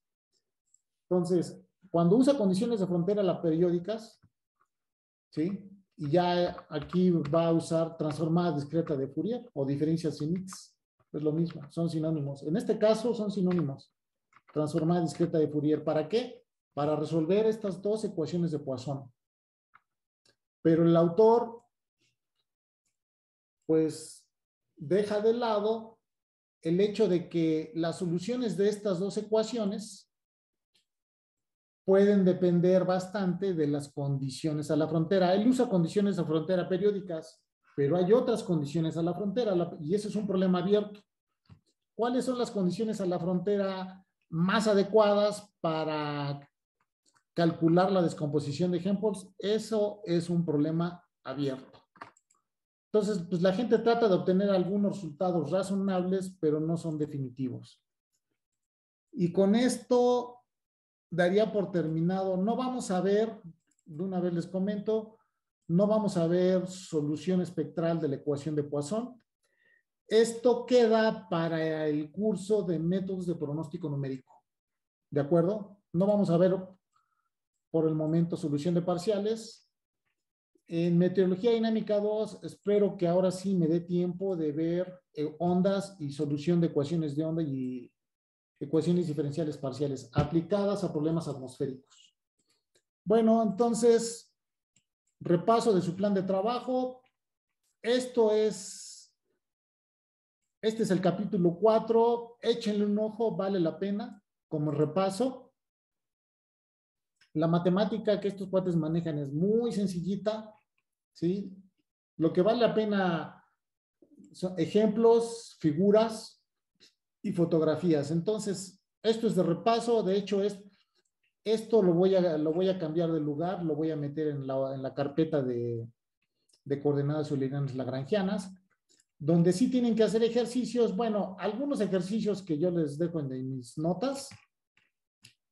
A: Entonces, cuando usa condiciones de frontera periódicas, ¿sí? Y ya aquí va a usar transformada discreta de Fourier o diferencias finitas. Es lo mismo, son sinónimos. En este caso son sinónimos. Transformada discreta de Fourier. ¿Para qué? Para resolver estas dos ecuaciones de Poisson. Pero el autor, pues, deja de lado el hecho de que las soluciones de estas dos ecuaciones pueden depender bastante de las condiciones a la frontera. Él usa condiciones a frontera periódicas, pero hay otras condiciones a la frontera y ese es un problema abierto. ¿Cuáles son las condiciones a la frontera más adecuadas para calcular la descomposición de Helmholtz? Eso es un problema abierto. Entonces, pues la gente trata de obtener algunos resultados razonables, pero no son definitivos. Y con esto daría por terminado. No vamos a ver, de una vez les comento, no vamos a ver solución espectral de la ecuación de Poisson. Esto queda para el curso de métodos de pronóstico numérico. ¿De acuerdo? No vamos a ver por el momento solución de parciales. En Meteorología Dinámica 2, espero que ahora sí me dé tiempo de ver ondas y solución de ecuaciones de onda y ecuaciones diferenciales parciales aplicadas a problemas atmosféricos. Bueno, entonces, repaso de su plan de trabajo. Este es el capítulo 4. Échenle un ojo, vale la pena como repaso. La matemática que estos cuates manejan es muy sencillita, ¿sí? Lo que vale la pena son ejemplos, figuras y fotografías. Entonces, esto es de repaso. De hecho, esto lo voy a cambiar de lugar, lo voy a meter en la carpeta de coordenadas eulerianas lagrangianas, donde sí tienen que hacer ejercicios. Bueno, algunos ejercicios que yo les dejo en mis notas.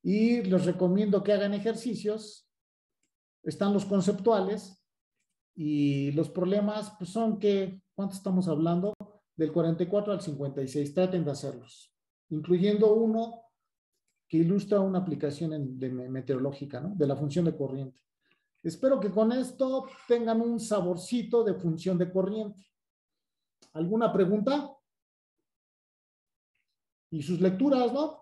A: Y les recomiendo que hagan ejercicios. Están los conceptuales y los problemas pues son que, ¿cuánto estamos hablando? Del 44 al 56. Traten de hacerlos, incluyendo uno que ilustra una aplicación meteorológica, ¿no? De la función de corriente. Espero que con esto tengan un saborcito de función de corriente. ¿Alguna pregunta? Y sus lecturas, ¿no?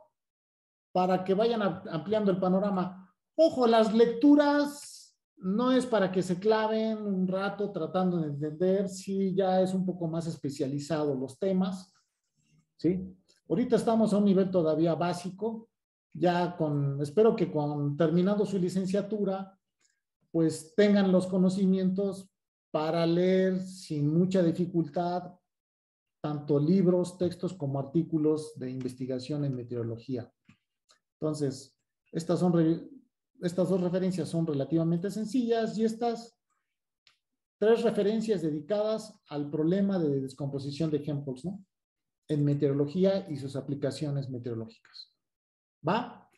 A: Para que vayan ampliando el panorama. Ojo, las lecturas no es para que se claven un rato tratando de entender, si ya es un poco más especializado los temas, ¿sí? Ahorita estamos a un nivel todavía básico, ya espero que terminando su licenciatura, pues tengan los conocimientos para leer sin mucha dificultad tanto libros, textos como artículos de investigación en meteorología. Entonces, estas dos referencias son relativamente sencillas y estas 3 referencias dedicadas al problema de descomposición de Helmholtz, ¿no? En meteorología y sus aplicaciones meteorológicas. ¿Va?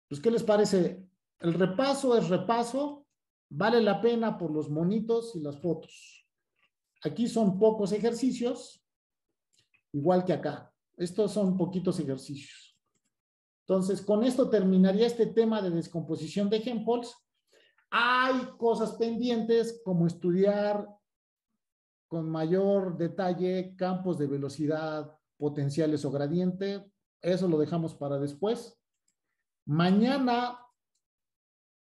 A: Pues, ¿qué les parece? El repaso es repaso, vale la pena por los monitos y las fotos. Aquí son pocos ejercicios, igual que acá. Estos son poquitos ejercicios. Entonces, con esto terminaría este tema de descomposición de Helmholtz. Hay cosas pendientes como estudiar con mayor detalle campos de velocidad, potenciales o gradiente. Eso lo dejamos para después. Mañana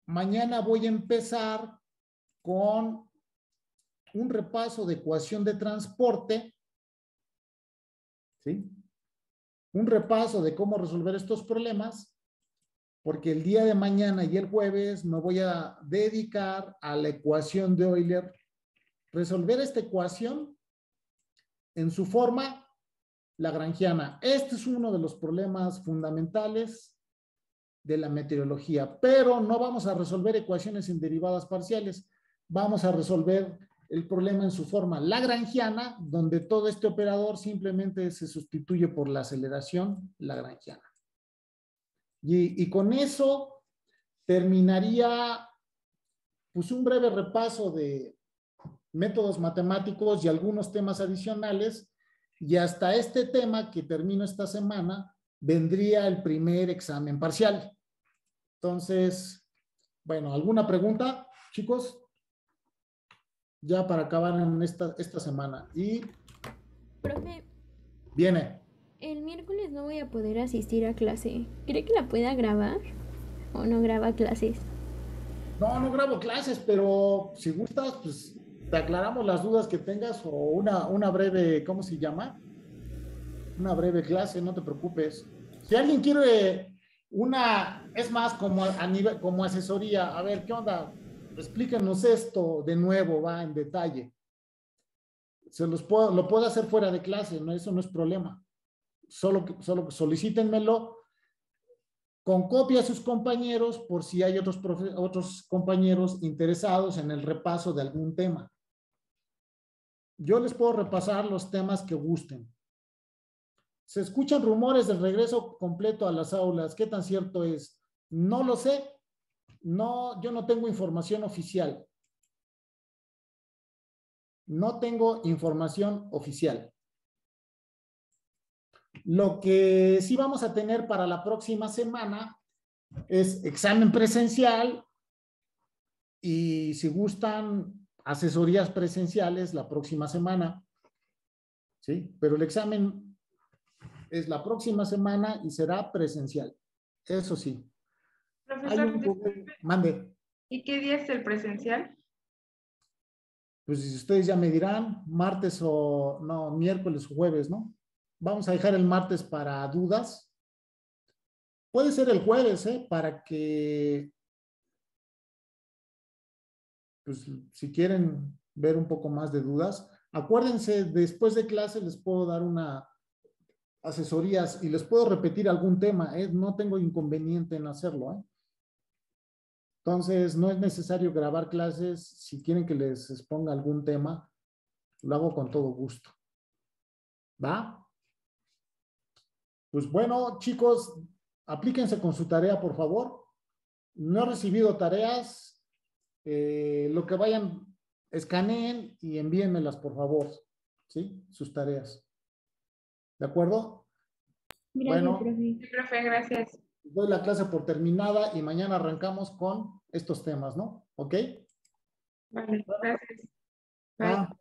A: voy a empezar con un repaso de ecuación de transporte, ¿sí? Un repaso de cómo resolver estos problemas, porque el día de mañana y el jueves me voy a dedicar a la ecuación de Euler. Resolver esta ecuación en su forma lagrangiana. Este es uno de los problemas fundamentales de la meteorología, pero no vamos a resolver ecuaciones en derivadas parciales. Vamos a resolver el problema en su forma lagrangiana, donde todo este operador simplemente se sustituye por la aceleración lagrangiana. Y con eso terminaría pues un breve repaso de métodos matemáticos y algunos temas adicionales, y hasta este tema que termino esta semana vendría el primer examen parcial. Entonces, bueno, ¿alguna pregunta, chicos? Ya para acabar en esta semana. Y
E: Profe,
A: viene.
E: el miércoles no voy a poder asistir a clase. ¿Cree que la pueda grabar? ¿O no graba clases?
A: No grabo clases, pero si gustas, pues te aclaramos las dudas que tengas o una breve, ¿cómo se llama? Una breve clase, no te preocupes. Si alguien quiere es más, como a nivel, como asesoría, a ver, ¿qué onda? Explíquenos esto de nuevo, va, en detalle. Lo puedo hacer fuera de clase, ¿no? Eso no es problema. Solo solicítenmelo con copia a sus compañeros por si hay otros compañeros interesados en el repaso de algún tema. Yo les puedo repasar los temas que gusten. Se escuchan rumores del regreso completo a las aulas. ¿Qué tan cierto es? No lo sé. No, yo no tengo información oficial. No tengo información oficial. Lo que sí vamos a tener para la próxima semana es examen presencial y, si gustan, asesorías presenciales la próxima semana. ¿Sí? Pero el examen es la próxima semana y será presencial. Eso sí.
F: Profesor,
A: Mande.
F: ¿y qué día es el presencial?
A: Pues si ustedes ya me dirán, martes o no, miércoles o jueves, ¿no? Vamos a dejar el martes para dudas. Puede ser el jueves, para que, pues, si quieren ver un poco más de dudas. Acuérdense, después de clase les puedo dar una asesorías y les puedo repetir algún tema, no tengo inconveniente en hacerlo, Entonces, no es necesario grabar clases. Si quieren que les exponga algún tema, lo hago con todo gusto. ¿Va? Pues bueno, chicos, aplíquense con su tarea, por favor. No he recibido tareas. Lo que vayan, escaneen y envíenmelas, por favor. ¿Sí? Sus tareas. ¿De acuerdo?
E: Gracias,
A: Bueno,
E: profe.
F: Sí, profe, gracias.
A: doy la clase por terminada y mañana arrancamos con estos temas, ¿no? ¿Ok?
F: Vale, gracias. Bye.
A: Ah.